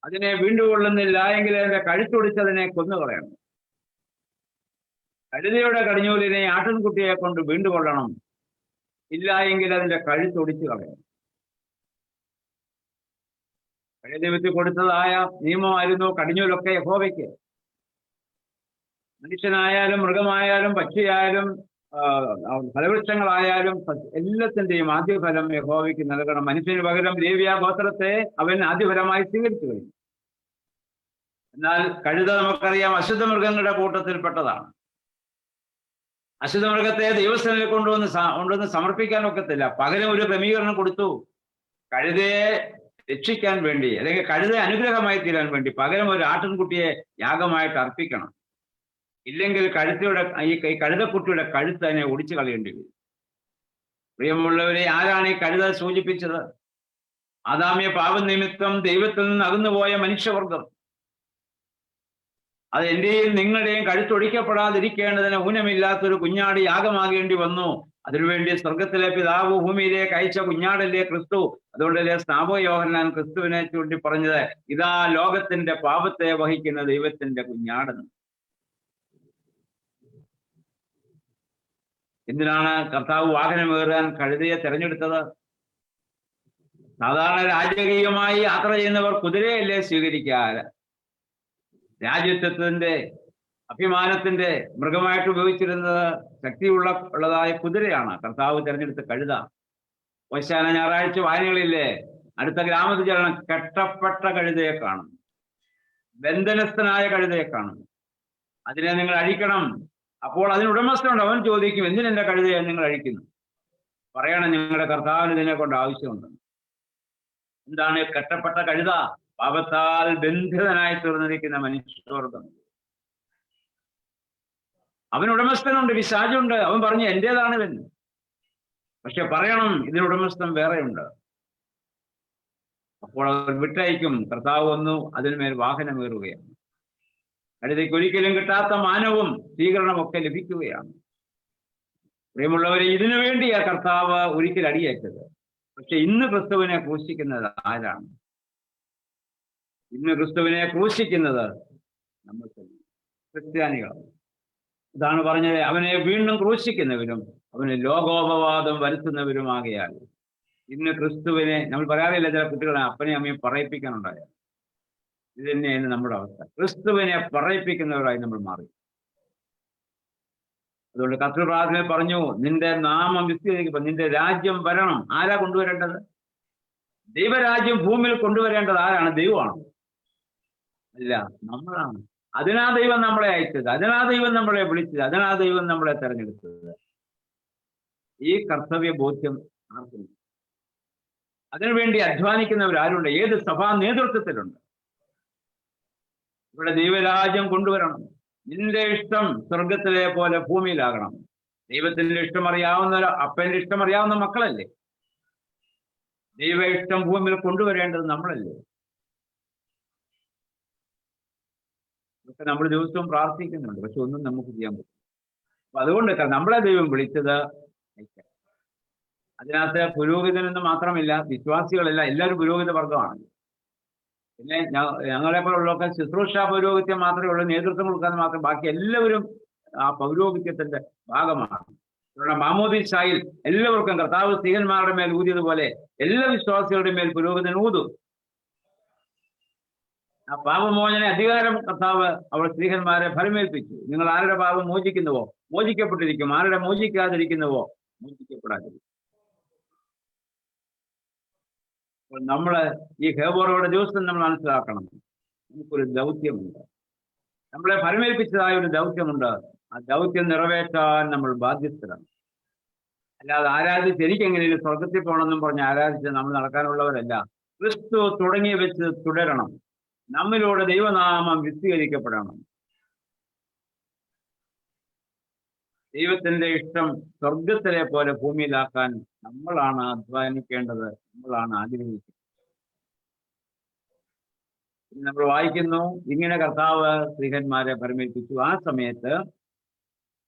അതിനെ വീണ്ടുകൊള്ളുന്നില്ല എങ്കിൽ അതിന്റെ കഴുത്തൊടിച്ചതിനെ കൊന്നുകളയണം. കഴുതയുടെ കടിഞ്ഞൂലിനെ ആട്ടിൻകുട്ടിയെ കൊണ്ട് വീണ്ടുകൊള്ളണം, ഇല്ല എങ്കിൽ അതിന്റെ കഴുത്തൊടിച്ചു കളയണം. പഴയ ദൈവത്തിൽ കൊടുത്തതായ നിയമമായിരുന്നു കടിഞ്ഞൂലൊക്കെ യഹോവയ്ക്ക്. മനുഷ്യനായാലും മൃഗമായാലും പക്ഷിയായാലും ഫലവൃക്ഷങ്ങളായാലും എല്ലാത്തിന്റെയും ആദ്യഫലം യഹോവയ്ക്ക് നൽകണം. മനുഷ്യന് പകരം ലേവ്യ ഗോത്രത്തെ അവൻ ആദ്യഫലമായി സ്വീകരിച്ചു കഴിഞ്ഞു. എന്നാൽ കഴുത നമുക്കറിയാം അശുദ്ധ മൃഗങ്ങളുടെ കൂട്ടത്തിൽപ്പെട്ടതാണ്. അശുദ്ധ മൃഗത്തെ ദൈവസ്ഥനിൽ കൊണ്ടുവന്ന് സമർപ്പിക്കാൻ ഒക്കത്തില്ല. പകരം ഒരു ക്രമീകരണം കൊടുത്തു. കഴുതയെ രക്ഷിക്കാൻ വേണ്ടി, അല്ലെങ്കിൽ കഴുത അനുഗ്രഹമായി തീരാൻ വേണ്ടി പകരം ഒരു ആട്ടിൻകുട്ടിയെ യാഗമായിട്ട് അർപ്പിക്കണം. ഇല്ലെങ്കിൽ ഈ കഴുതക്കുട്ടിയുടെ കഴുത്ത് തന്നെ ഒടിച്ചു കളയേണ്ടി വരും. പ്രിയമുള്ളവരെ, ആരാണ് ഈ കഴുത സൂചിപ്പിച്ചത്? ആദാമ്യ പാപനിമിത്തം ദൈവത്തിൽ നിന്ന് അകന്നുപോയ മനുഷ്യവർഗം. അത് എന്റെയും നിങ്ങളുടെയും കഴുത്തൊടിക്കപ്പെടാതിരിക്കേണ്ടതിന് ഊനമില്ലാത്തൊരു കുഞ്ഞാട് യാഗമാകേണ്ടി വന്നു. അതിനുവേണ്ടി സ്വർഗത്തിലെ പിതാവ് ഭൂമിയിലേക്ക് അയച്ച കുഞ്ഞാടല്ലേ ക്രിസ്തു. അതുകൊണ്ടല്ലേ സ്നാപക യോഹന്നാൻ ക്രിസ്തുവിനെ ചൂണ്ടി പറഞ്ഞത്, ഇതാ ലോകത്തിന്റെ പാപത്തെ വഹിക്കുന്ന ദൈവത്തിന്റെ കുഞ്ഞാടെന്ന്. എന്തിനാണ് കർത്താവ് വാഹനമേറാൻ കഴുതയെ തെരഞ്ഞെടുത്തത്? സാധാരണ രാജകീയമായി യാത്ര ചെയ്യുന്നവർ കുതിരയല്ലേ സ്വീകരിക്കാറ്? രാജ്യത്വത്തിന്റെ അഭിമാനത്തിന്റെ മൃഗമായിട്ട് ഉപയോഗിച്ചിരുന്നത് ഉള്ളതായ കുതിരയാണ്. കർത്താവ് തെരഞ്ഞെടുത്ത കഴുത. ഓശാന ഞായറാഴ്ച വായനകളില്ലേ, അടുത്ത ഗ്രാമത്തിൽ ചെല്ലണം, കെട്ടപ്പെട്ട കഴുതയെ കാണും, ബന്ധനസ്ഥനായ കഴുതയെ കാണും. അതിനെ നിങ്ങൾ അഴിക്കണം. അപ്പോൾ അതിനുടമസ്ഥനുണ്ട്. അവൻ ചോദിക്കും, എന്തിനെന്റെ കഴുതയെ നിങ്ങൾ അഴിക്കുന്നു? പറയണം, നിങ്ങളുടെ കർത്താവിന് ഇതിനെ കൊണ്ട് ആവശ്യമുണ്ട്. എന്താണ് കെട്ടപ്പെട്ട കഴുത? പാപത്താൽ ബന്ധിതനായി തീർന്നിരിക്കുന്ന മനുഷ്യവർഗം. അവനുടമസ്ഥനുണ്ട്, പിശാചുണ്ട്. അവൻ പറഞ്ഞു എന്റേതാണ് ഇവൻ. പക്ഷെ പറയണം, ഇതിനുടമസ്ഥൻ വേറെയുണ്ട്. അപ്പോൾ അവർ വിട്ടയക്കും. കർത്താവ് വന്നു അതിന്മേൽ വാഹനമേറുകയാണ്. കഴുതയ്ക്ക് ഒരിക്കലും കിട്ടാത്ത മാനവും സ്വീകരണമൊക്കെ ലഭിക്കുകയാണ്. പ്രിയമുള്ളവരെ, ഇതിനു വേണ്ടിയാ കർത്താവ് ഒരിക്കൽ അടിയേറ്റത്. പക്ഷെ ഇന്ന് ക്രിസ്തുവിനെ ക്രൂശിക്കുന്നത് ആരാണ്? ഇന്ന് ക്രിസ്തുവിനെ ക്രൂശിക്കുന്നത് നമ്മൾ ക്രിസ്ത്യാനികളാണ്. ഇതാണ് പറഞ്ഞത്, അവനെ വീണ്ടും ക്രൂശിക്കുന്നവരും അവന് ലോകോപവാദം വരുത്തുന്നവരുമാകയാൽ. ഇന്ന് ക്രിസ്തുവിനെ നമ്മൾ പറയാറില്ല, ചില കുട്ടികളെ അപ്പനെ അമ്മയും പറയിപ്പിക്കാനുണ്ടായ. ഇത് തന്നെയാണ് നമ്മുടെ അവസ്ഥ. ക്രിസ്തുവിനെ പറയിപ്പിക്കുന്നവരായി നമ്മൾ മാറി. അതുകൊണ്ട് കർത്തൃപ്രാർത്ഥനയിൽ പറഞ്ഞു, നിന്റെ നാമം വിസ്തീകരിക്കപ്പെടും, നിന്റെ രാജ്യം വരണം. ആരാ കൊണ്ടുവരേണ്ടത്? ദൈവരാജ്യം ഭൂമിയിൽ കൊണ്ടുവരേണ്ടത് ആരാണ്? ദൈവമാണ്. അല്ല, നമ്മളാണ്. അതിനാ ദൈവം നമ്മളെ അയച്ചത്, അതിനാ ദൈവം നമ്മളെ വിളിച്ചത്, അതിനാ ദൈവം നമ്മളെ തെരഞ്ഞെടുത്തത്. ഈ കർത്തവ്യ ബോധ്യം ആർക്കുണ്ട്? അതിനുവേണ്ടി അധ്വാനിക്കുന്നവരാരുണ്ട്? ഏത് സഭാ നേതൃത്വത്തിലുണ്ട്? ഇവിടെ ദൈവരാജ്യം കൊണ്ടുവരണം. നിന്റെ ഇഷ്ടം സ്വർഗത്തിലെ പോലെ ഭൂമിയിലാകണം. ദൈവത്തിന്റെ ഇഷ്ടം അറിയാവുന്ന അപ്പന്റെ ഇഷ്ടം അറിയാവുന്ന മക്കളല്ലേ? ദൈവ ഇഷ്ടം ഭൂമിയിൽ കൊണ്ടുവരേണ്ടത് നമ്മളല്ലേ? ഇതൊക്കെ നമ്മൾ ദിവസവും പ്രാർത്ഥിക്കുന്നുണ്ട്, പക്ഷെ ഒന്നും നമുക്ക് ചെയ്യാൻ പറ്റും. അപ്പൊ അതുകൊണ്ട് നമ്മളെ ദൈവം വിളിച്ചത് അതിനകത്ത് പുരോഹിതനെന്ന് മാത്രമില്ല, വിശ്വാസികളല്ല, എല്ലാവരും പുരോഹിത വർഗമാണ്. പിന്നെ ഞങ്ങളെ പോലുള്ളവർക്ക് ശുശ്രൂഷ പൗരോഹിത്യം മാത്രമേ ഉള്ളൂ, നേതൃത്വം കൊടുക്കാൻ മാത്രം. ബാക്കി എല്ലാവരും ആ പൗരോഹിത്യത്തിന്റെ ഭാഗമാണ്. ഇവിടെ മാമോദീസായിൽ എല്ലാവർക്കും കർത്താവ് സ്ത്രീഹന്മാരുടെ മേൽ ഊതിയതുപോലെ എല്ലാ വിശ്വാസികളുടെ മേൽ പുരോഹിതൻ ഊതും. ആ പാപമോചന അധികാരം കർത്താവ് അവിടെ സ്ത്രീഹന്മാരെ ഫലമേൽപ്പിച്ചു. നിങ്ങൾ ആരുടെ പാപം മോചിക്കുന്നുവോ മോചിക്കപ്പെട്ടിരിക്കും, ആരുടെ മോചിക്കാതിരിക്കുന്നുവോ മോചിക്കപ്പെടാതിരിക്കും. നമ്മള് ഈ ഹേബോറയുടെ ദിവസം നമ്മൾ മനസ്സിലാക്കണം, നമുക്കൊരു ദൗത്യമുണ്ട്, നമ്മളെ ഫലമേൽപ്പിച്ചതായ ഒരു ദൗത്യമുണ്ട്. ആ ദൗത്യം നിറവേറ്റാൻ നമ്മൾ ബാധ്യസ്ഥരാണ്. അല്ലാതെ ആരാധിച്ച് എനിക്കെങ്ങനെയും സ്വർഗത്തിൽ പോകണമെന്നും പറഞ്ഞ് ആരാധിച്ച് നമ്മൾ നടക്കാനുള്ളവരല്ല. ക്രിസ്തു തുടങ്ങി വെച്ച് തുടരണം. നമ്മിലൂടെ ദൈവനാമം വിസ്തീകരിക്കപ്പെടണം. ദൈവത്തിന്റെ ഇഷ്ടം സ്വർഗത്തിലെ പോലെ ഭൂമിയിലാക്കാൻ നമ്മളാണ് അധ്വാനിക്കേണ്ടത്, നമ്മളാണ് ആഗ്രഹിക്കുന്നത്. നമ്മൾ വായിക്കുന്നു, ഇങ്ങനെ കർത്താവ് സ്ത്രീഹന്മാരെ പരമേൽപ്പിച്ചു. ആ സമയത്ത്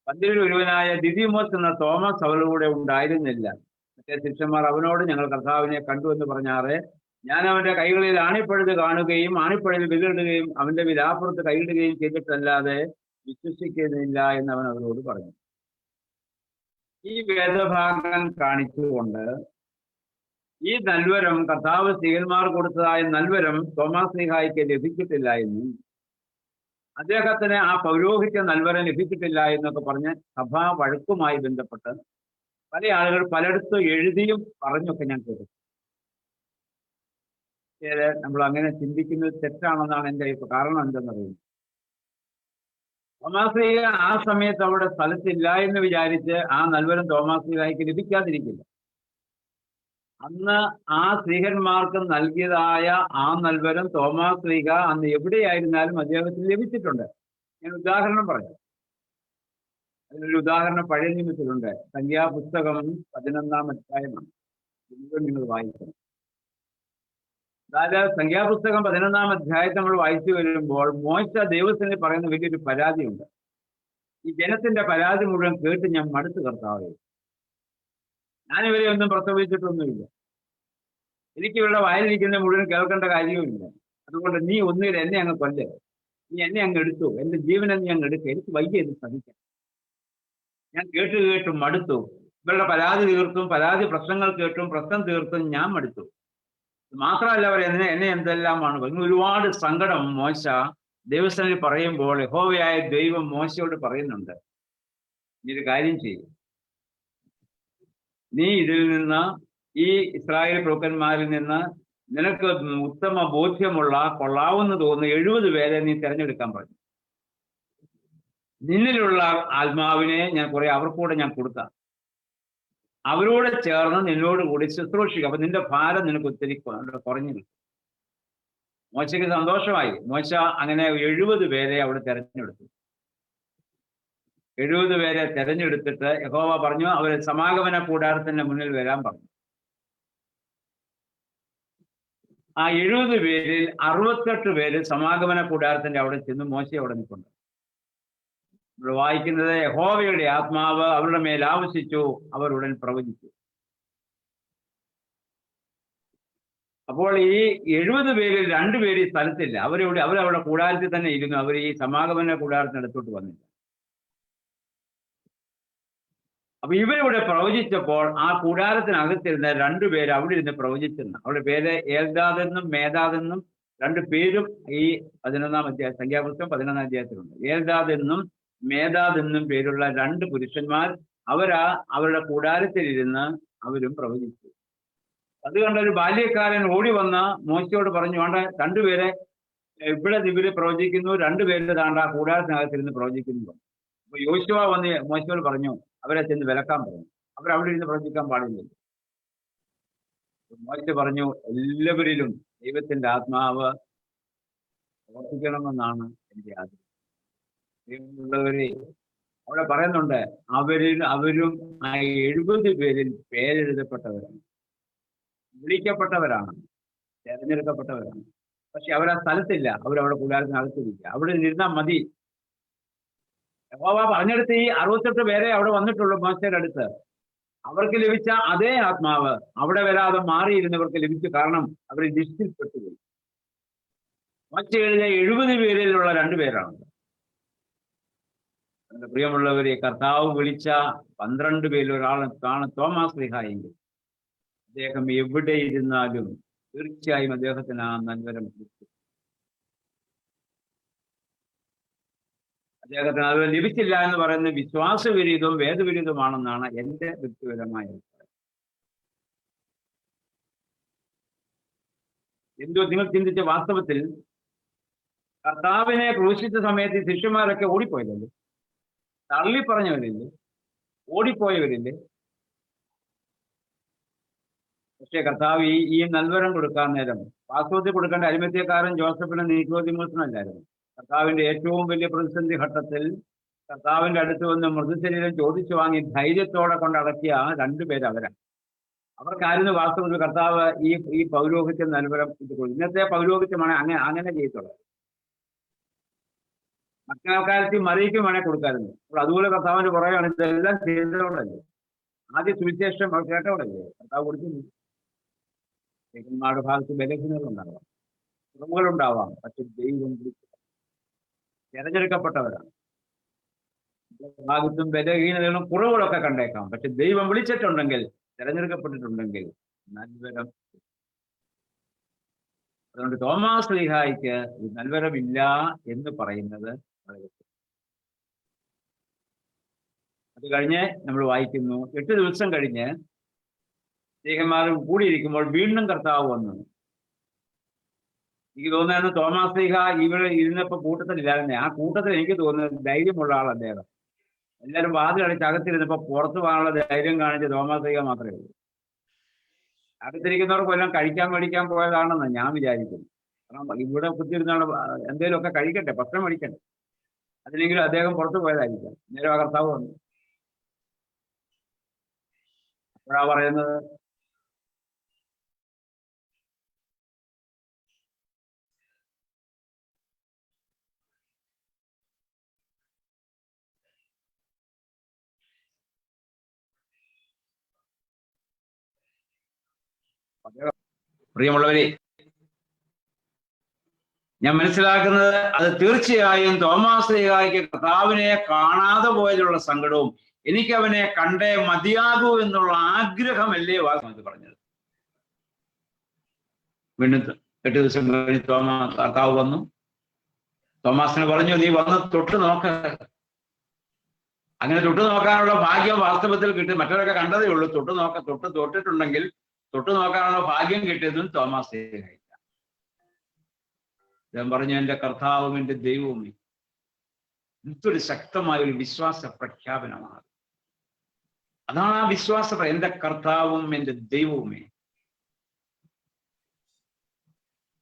പന്തിരിൽ ഒരുവനായ ദിദിമോസ് എന്ന തോമസ് അവളുടെ ഉണ്ടായിരുന്നില്ല. മറ്റേ ശിഷ്യന്മാർ അവനോട്, ഞങ്ങൾ കർത്താവിനെ കണ്ടു എന്ന് പറഞ്ഞാറ്, ഞാൻ അവന്റെ കൈകളിൽ ആണിപ്പഴുത് കാണുകയും ആണിപ്പഴുതിൽ വിരലിടുകയും അവന്റെ വിലാപ്പുറത്ത് കൈയിടുകയും ചെയ്തിട്ടല്ലാതെ വിശ്വസിക്കുന്നില്ല എന്ന് അവൻ അവരോട് പറഞ്ഞു. ഈ വേദഭാഗം കാണിച്ചുകൊണ്ട് ഈ നൽവരം, കർത്താവ് സ്ത്രീഹന്മാർ കൊടുത്തതായ നൽവരം തോമാസ് ശ്ലീഹായ്ക്ക് ലഭിച്ചിട്ടില്ല എന്നും അദ്ദേഹത്തിന് ആ പൗരോഹിത്യ നൽവരം ലഭിച്ചിട്ടില്ല എന്നൊക്കെ പറഞ്ഞ് സഭാ വഴക്കുമായി ബന്ധപ്പെട്ട് പല ആളുകൾ പലയിടത്തും എഴുതിയും പറഞ്ഞൊക്കെ ഞാൻ കേട്ടു. നമ്മൾ അങ്ങനെ ചിന്തിക്കുന്നത് തെറ്റാണെന്നാണ് എൻ്റെ കാരണം. എന്തെന്നറിയുന്നത്, തോമാസ് ശ്ലീഹ ആ സമയത്ത് അവിടെ സ്ഥലത്തില്ല എന്ന് വിചാരിച്ച് ആ നൽവരം തോമാസ് ശ്ലീഹായ്ക്ക് ലഭിക്കാതിരിക്കില്ല. അന്ന് ആ സ്ത്രീഹന്മാർക്ക് നൽകിയതായ ആ നൽവരം തോമാസ് ശ്ലീഹ അന്ന് എവിടെയായിരുന്നാലും അദ്ദേഹത്തിന് ലഭിച്ചിട്ടുണ്ട്. ഞാൻ ഉദാഹരണം പറഞ്ഞു. അതിനൊരു ഉദാഹരണം പഴയ നിയമത്തിലുണ്ട്. സംഖ്യാപുസ്തകം 11-ാം അധ്യായമാണ്. നിങ്ങൾ വായിക്കണം. അതായത് സംഖ്യാപുസ്തകം 11-ാം അധ്യായത്തെ നമ്മൾ വായിച്ചു വരുമ്പോൾ മോശ ദൈവത്തിന് പറയുന്ന വലിയൊരു പരാതിയുണ്ട്. ഈ ജനത്തിന്റെ പരാതി മുഴുവൻ കേട്ട് ഞാൻ മടുത്തു കർത്താവേ, ഞാനിവരെ ഒന്നും പ്രസവിച്ചിട്ടൊന്നുമില്ല, എനിക്ക് ഇവരുടെ വായിലിരിക്കുന്ന മുഴുവൻ കേൾക്കേണ്ട കാര്യവുമില്ല. അതുകൊണ്ട് നീ ഒന്നുകിൽ എന്നെ അങ്ങ് കൊല്ല്, നീ എന്നെ അങ്ങ് എടുത്തു, എന്റെ ജീവനെ നീ അങ്ങ് എടുക്കുക, എനിക്ക് വയ്യ ഇത് സഹിക്കാം. ഞാൻ കേട്ട് മടുത്തു. ഇവരുടെ പരാതി തീർത്തും പരാതി പ്രശ്നങ്ങൾ കേട്ടും പ്രശ്നം തീർത്തും ഞാൻ മടുത്തു. മാത്രമല്ല അവർ എന്നെ എന്തെല്ലാമാണ് ഒരുപാട് സങ്കടം മോശ ദൈവസ്ഥനിൽ പറയുമ്പോൾ യഹോവയായ ദൈവം മോശയോട് പറയുന്നുണ്ട്, നീ ഒരു കാര്യം ചെയ്യും, നീ ഇതിൽ നിന്ന് ഈ ഇസ്രായേൽ പ്രഭുക്കന്മാരിൽ നിന്ന് നിനക്ക് ഉത്തമ ബോധ്യമുള്ള കൊള്ളാവുന്ന തോന്നുന്ന 70 പേരെ നീ തിരഞ്ഞെടുക്കാൻ പറഞ്ഞു. നിന്നിലുള്ള ആത്മാവിനെ ഞാൻ അവർക്കൂടെ ഞാൻ കൊടുക്കാം, അവരോട് ചേർന്ന് നിന്നോട് കൂടി ശുശ്രൂഷിക്കുക. അപ്പൊ നിന്റെ ഭാരം നിനക്ക് ഒത്തിരി കുറഞ്ഞു കിട്ടും. മോശയ്ക്ക് സന്തോഷമായി. മോശ അങ്ങനെ 70 പേരെ അവിടെ തെരഞ്ഞെടുത്തു. 70 പേരെ തെരഞ്ഞെടുത്തിട്ട് യഹോവ പറഞ്ഞു അവരെ സമാഗമന കൂടാരത്തിന്റെ മുന്നിൽ വരാൻ പറഞ്ഞു. ആ 70 പേരിൽ 68 പേര് സമാഗമന കൂടാരത്തിന്റെ അവിടെ ചെന്ന് മോശ അവിടെ നിൽക്കുന്നു. നമ്മൾ വായിക്കുന്നത്, യഹോവയുടെ ആത്മാവ് അവരുടെ മേൽ ആവസിച്ചു, അവർ ഉടൻ പ്രവചിച്ചു. അപ്പോൾ ഈ 70 പേരിൽ 2 പേര് ഈ സ്ഥലത്തില്ല. അവരവിടെ കൂടാരത്തിൽ തന്നെ ഇരുന്നു. അവർ ഈ സമാഗമന കൂടാരത്തിനടുത്തോട്ട് വന്നില്ല. അപ്പൊ ഇവരിവിടെ പ്രവചിച്ചപ്പോൾ ആ കൂടാരത്തിനകത്തിരുന്ന 2 പേര് അവിടെ ഇരുന്ന് പ്രവചിച്ചിരുന്നു. അവരുടെ പേര് ഏൽദാദെന്നും മേദാദെന്നും 2 പേരും ഈ 11-ാം അധ്യായം സംഖ്യാപുസ്തകം 11-ാം അധ്യായത്തിലുണ്ട്. ഏൽദാദെന്നും മേദാദെന്നും പേരുള്ള 2 പുരുഷന്മാർ അവരുടെ കൂടാരത്തിലിരുന്ന് അവരും പ്രവചിച്ചു. അത് കണ്ടൊരു ബാല്യക്കാരൻ ഓടി വന്ന മോശയോട് പറഞ്ഞു, വേണ്ട 2 പേരെ ഇവര് പ്രവചിക്കുന്നു, 2 പേര് താണ്ട ആ കൂടാരത്തിനകത്തിരുന്ന് പ്രവചിക്കുന്നു. അപ്പൊ യോശുവ വന്ന് മോശയോട് പറഞ്ഞു അവരെ ചെന്ന് വിലക്കാൻ പറഞ്ഞു. അവരവിടെ ഇരുന്ന് പ്രവചിക്കാൻ പാടില്ല. മോശ പറഞ്ഞു എല്ലാവരിലും ദൈവത്തിന്റെ ആത്മാവ് പ്രവർത്തിക്കണമെന്നാണ് എൻ്റെ ആഗ്രഹം. ദൈവമുള്ളവരെ അവിടെ പറയുന്നുണ്ട്, അവരും ആ 70 പേരിൽ പേരെഴുതപ്പെട്ടവരാണ്, വിളിക്കപ്പെട്ടവരാണ്, തെരഞ്ഞെടുക്കപ്പെട്ടവരാണ്. പക്ഷെ അവരാ സ്ഥലത്തില്ല, അവരവിടെ കൂടാരത്തിനകത്തിരിക്കുക. അവിടെ ഇരുന്നാൽ മതി. യഹോവ പറഞ്ഞെടുത്ത് ഈ 68 പേരെ അവിടെ വന്നിട്ടുള്ളൂ മോശയുടെ അടുത്ത്. അവർക്ക് ലഭിച്ച അതേ ആത്മാവ് അവിടെ വരാതെ മാറിയിരുന്നവർക്ക് ലഭിച്ചു. കാരണം അവർ ലിസ്റ്റിൽ പെട്ടുപോയി. മറ്റ് എഴുതിയ 70 പേരിലുള്ള 2 പേരാണ്. എന്റെ പ്രിയമുള്ളവരെ, കർത്താവ് വിളിച്ച 12 പേരിൽ ഒരാളാണ് തോമാസ് ശ്ലീഹായെങ്കിൽ അദ്ദേഹം എവിടെ ഇരുന്നാലും തീർച്ചയായും അദ്ദേഹത്തിന് ആ നന്മരം കിട്ടും. അദ്ദേഹത്തിന് അത് ലഭിച്ചില്ല എന്ന് പറയുന്നത് വിശ്വാസവിരുദ്ധവും വേദവിരുദ്ധമാണെന്നാണ് എന്റെ വ്യക്തിപരമായ അഭിപ്രായം. എന്തോ നിങ്ങൾ ചിന്തിച്ച വാസ്തവത്തിൽ കർത്താവിനെ ക്രൂശിച്ച സമയത്ത് ശിഷ്യന്മാരൊക്കെ ഓടിപ്പോയതല്ലേ? തള്ളി പറഞ്ഞവരില്ലേ? ഓടിപ്പോയവരില്ലേ? പക്ഷേ കർത്താവ് ഈ നൽവരം കൊടുക്കാൻ നേരം വാസ്തവത്തിൽ കൊടുക്കേണ്ട അരിമത്യക്കാരൻ ജോസഫിനും നിക്കോദിമോസിനും അല്ലായിരുന്നു. കർത്താവിന്റെ ഏറ്റവും വലിയ പ്രതിസന്ധി ഘട്ടത്തിൽ കർത്താവിന്റെ അടുത്ത് വന്ന് മൃതശരീരം ചോദിച്ചു വാങ്ങി ധൈര്യത്തോടെ കൊണ്ടടക്കിയ 2 പേര് അവരാണ്. അവർക്കായിരുന്നു വാസ്തവത്തിൽ കർത്താവ് ഈ പൗരോഹിത്യം നൽവരം ഇത് കൊടുക്കും. ഇന്നത്തെ പൗരോഹിത്യമാണ് അങ്ങനെ ചെയ്തിട്ടുള്ളത്. മക്കാലത്ത് മറിയിക്കും വേണേൽ കൊടുക്കാറുണ്ട്. അപ്പോൾ അതുപോലെ കർത്താവിന്റെ പുറകെയാണ് ഇതെല്ലാം ചെയ്തതോടല്ലേ. ആദ്യ സുവിശേഷം കേട്ടോടല്ലേ കർത്താവ് കൊടുക്കുന്നു. േഖന്മാരുടെ ഭാഗത്ത് ബലഹീനതകളുണ്ടാവാം, കുറവുകളുണ്ടാവാം, പക്ഷെ ദൈവം തിരഞ്ഞെടുക്കപ്പെട്ടവരാണ്. ഭാഗത്തും ബലഹീനതകളും കുറവുകളൊക്കെ കണ്ടേക്കാം, പക്ഷെ ദൈവം വിളിച്ചിട്ടുണ്ടെങ്കിൽ, തിരഞ്ഞെടുക്കപ്പെട്ടിട്ടുണ്ടെങ്കിൽ നൽവരം. അതുകൊണ്ട് തോമാസ് ശ്ലീഹായ്ക്ക് നൽവരമില്ല എന്ന് പറയുന്നത് വളരെ. അത് കഴിഞ്ഞ് നമ്മൾ വായിക്കുന്നു, 8 ദിവസം കഴിഞ്ഞ് സ്ലീഹന്മാരും കൂടിയിരിക്കുമ്പോൾ വീണ്ടും കർത്താവ് വന്നു. എനിക്ക് തോന്നുന്നു തോമാസ് ശ്ലീഹ ഇവിടെ ഇരുന്നപ്പോ കൂട്ടത്തിലില്ലായിരുന്നേ. ആ കൂട്ടത്തിൽ എനിക്ക് തോന്നുന്നത് ധൈര്യമുള്ള ആൾ അദ്ദേഹം. എല്ലാവരും വാതിലടച്ച് അകത്തിരുന്നപ്പോ പുറത്തു പോകാനുള്ള ധൈര്യം കാണിച്ച തോമാസ് ശ്ലീഹ മാത്രമേ ഉള്ളൂ. അകത്തിരിക്കുന്നവർക്കെല്ലാം കഴിക്കാൻ പോയതാണെന്ന് ഞാൻ വിചാരിക്കുന്നു. കാരണം ഇവിടെ കുത്തിയിരുന്നാണ് എന്തെങ്കിലുമൊക്കെ കഴിക്കട്ടെ, ഭക്ഷണം കഴിക്കട്ടെ. അതിലെങ്കിലും അദ്ദേഹം പുറത്തു പോയതായിരിക്കാം. നേരെ കർത്താവ് വന്നു. അപ്പോഴാ പറയുന്നത്, പ്രിയമുള്ളവരെ, ഞാൻ മനസ്സിലാക്കുന്നത് അത് തീർച്ചയായും തോമാസ് ശ്ലീഹായ്ക്ക് കർത്താവിനെ കാണാതെ പോയതിലുള്ള സങ്കടവും എനിക്ക് അവനെ കണ്ടേ മതിയാകൂ എന്നുള്ള ആഗ്രഹമല്ലേ വാസ്തവത്തിൽ പറഞ്ഞത്. വീണ്ടും 8 ദിവസം കഴിഞ്ഞ് കർത്താവ് വന്നു. തോമാസിന് പറഞ്ഞു, നീ വന്ന് തൊട്ട് നോക്ക്. അങ്ങനെ തൊട്ട് നോക്കാനുള്ള ഭാഗ്യം വാസ്തവത്തിൽ കിട്ടി. മറ്റവരൊക്കെ കണ്ടതേ ഉള്ളൂ. തൊട്ടിട്ടുണ്ടെങ്കിൽ തൊട്ട് നോക്കാനുള്ള ഭാഗ്യം കിട്ടിയതും തോമാസ് ശ്ലീഹായില്ല. ഞാൻ പറഞ്ഞു, എന്റെ കർത്താവും എന്റെ ദൈവവും. ഇതൊരു ശക്തമായ ഒരു വിശ്വാസ പ്രഖ്യാപനമാണ്. അതാണ് ആ വിശ്വാസ, എന്റെ കർത്താവും എന്റെ ദൈവവുമേ.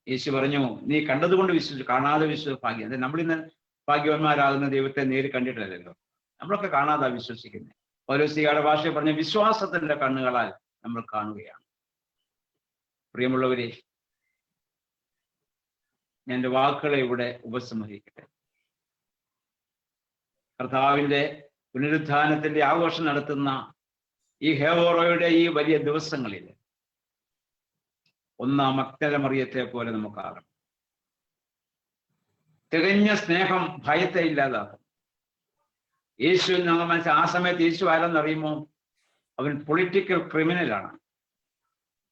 യേശു പറഞ്ഞു, നീ കണ്ടതുകൊണ്ട് വിശ്വസിച്ചു, കാണാതെ വിശ്വസിച്ച ഭാഗ്യം. അതെ, നമ്മളിന്ന് ഭാഗ്യവാന്മാരാകുന്ന ദൈവത്തെ നേരിൽ കണ്ടിട്ടില്ലല്ലോ. നമ്മളൊക്കെ കാണാതെ വിശ്വസിക്കുന്നത്. പൗലോസ്ലീഹയുടെ ഭാഷയിൽ പറഞ്ഞ വിശ്വാസത്തിന്റെ കണ്ണുകളാൽ നമ്മൾ കാണുകയാണ്. പ്രിയമുള്ളവരെ, ഞാൻ എൻ്റെ വാക്കുകളെ ഇവിടെ ഉപസംഹരിക്കട്ടെ. കർത്താവിന്റെ പുനരുത്ഥാനത്തിന്റെ ആഘോഷം നടത്തുന്ന ഈ ഹേവോറോയുടെ ഈ വലിയ ദിവസങ്ങളിൽ ഒന്നാം മഗ്ദല മറിയത്തെ പോലെ നമുക്കാകണം. തികഞ്ഞ സ്നേഹം ഭയത്തെ ഇല്ലാതാക്കും. യേശു നമ്മൾ മനസ്സിൽ ആ സമയത്ത് യേശു ആരെന്നറിയുമോ? അവൻ പൊളിറ്റിക്കൽ ക്രിമിനലാണ്.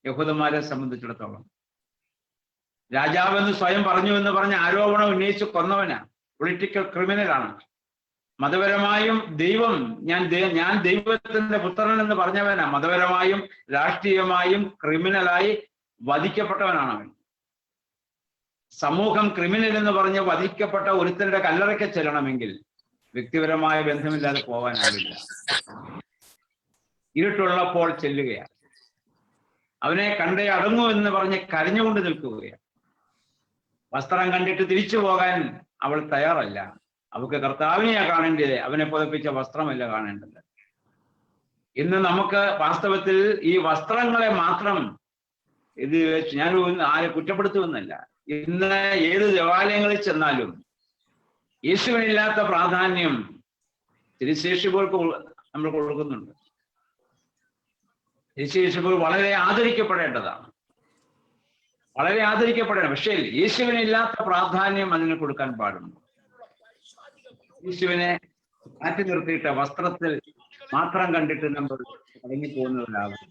യഹൂദന്മാരെ സംബന്ധിച്ചിടത്തോളം രാജാവെന്ന് സ്വയം പറഞ്ഞു എന്ന് പറഞ്ഞ ആരോപണം ഉന്നയിച്ച് കൊന്നവനാ, പൊളിറ്റിക്കൽ ക്രിമിനലാണ്. മതപരമായും ഞാൻ ദൈവത്തിന്റെ പുത്രൻ എന്ന് പറഞ്ഞവനാ. മതപരമായും രാഷ്ട്രീയമായും ക്രിമിനലായി വധിക്കപ്പെട്ടവനാണ് അവൻ. സമൂഹം ക്രിമിനൽ എന്ന് പറഞ്ഞ് വധിക്കപ്പെട്ട ഒരുത്തരുടെ കല്ലറയ്ക്ക് ചെല്ലണമെങ്കിൽ വ്യക്തിപരമായ ബന്ധമില്ലാതെ പോകാനാവില്ല. ഇരുട്ടുള്ളപ്പോൾ ചെല്ലുകയാണ്. അവനെ കണ്ടേ അടങ്ങൂ എന്ന് പറഞ്ഞ് കരഞ്ഞുകൊണ്ട് നിൽക്കുകയാണ്. വസ്ത്രം കണ്ടിട്ട് തിരിച്ചു പോകാൻ അവൾ തയ്യാറല്ല. അവൾക്ക് കർത്താവിനെയാ കാണേണ്ടത്, അവനെ പുതപ്പിച്ച വസ്ത്രമല്ല കാണേണ്ടത്. ഇന്ന് നമുക്ക് വാസ്തവത്തിൽ ഈ വസ്ത്രങ്ങളെ മാത്രം ഇത് ഞാൻ ആരെ കുറ്റപ്പെടുത്തുമെന്നല്ല. ഇന്ന് ഏത് ദേവാലയങ്ങളിൽ ചെന്നാലും യേശുവിനില്ലാത്ത പ്രാധാന്യം തിരുശേഷിപ്പുകൾക്ക് നമ്മൾ കൊടുക്കുന്നുണ്ട്. തിരുശേഷിപ്പുകൾ വളരെ ആദരിക്കപ്പെടേണ്ടതാണ്. വളരെ ആദരിക്കപ്പെടണം. പക്ഷേ യേശുവിനില്ലാത്ത പ്രാധാന്യം അതിന് കൊടുക്കാൻ പാടുന്നു. യേശുവിനെ മാറ്റി നിർത്തിയിട്ട് വസ്ത്രത്തിൽ മാത്രം കണ്ടിട്ട് നമ്മൾ അടങ്ങിപ്പോകുന്നവരാകും.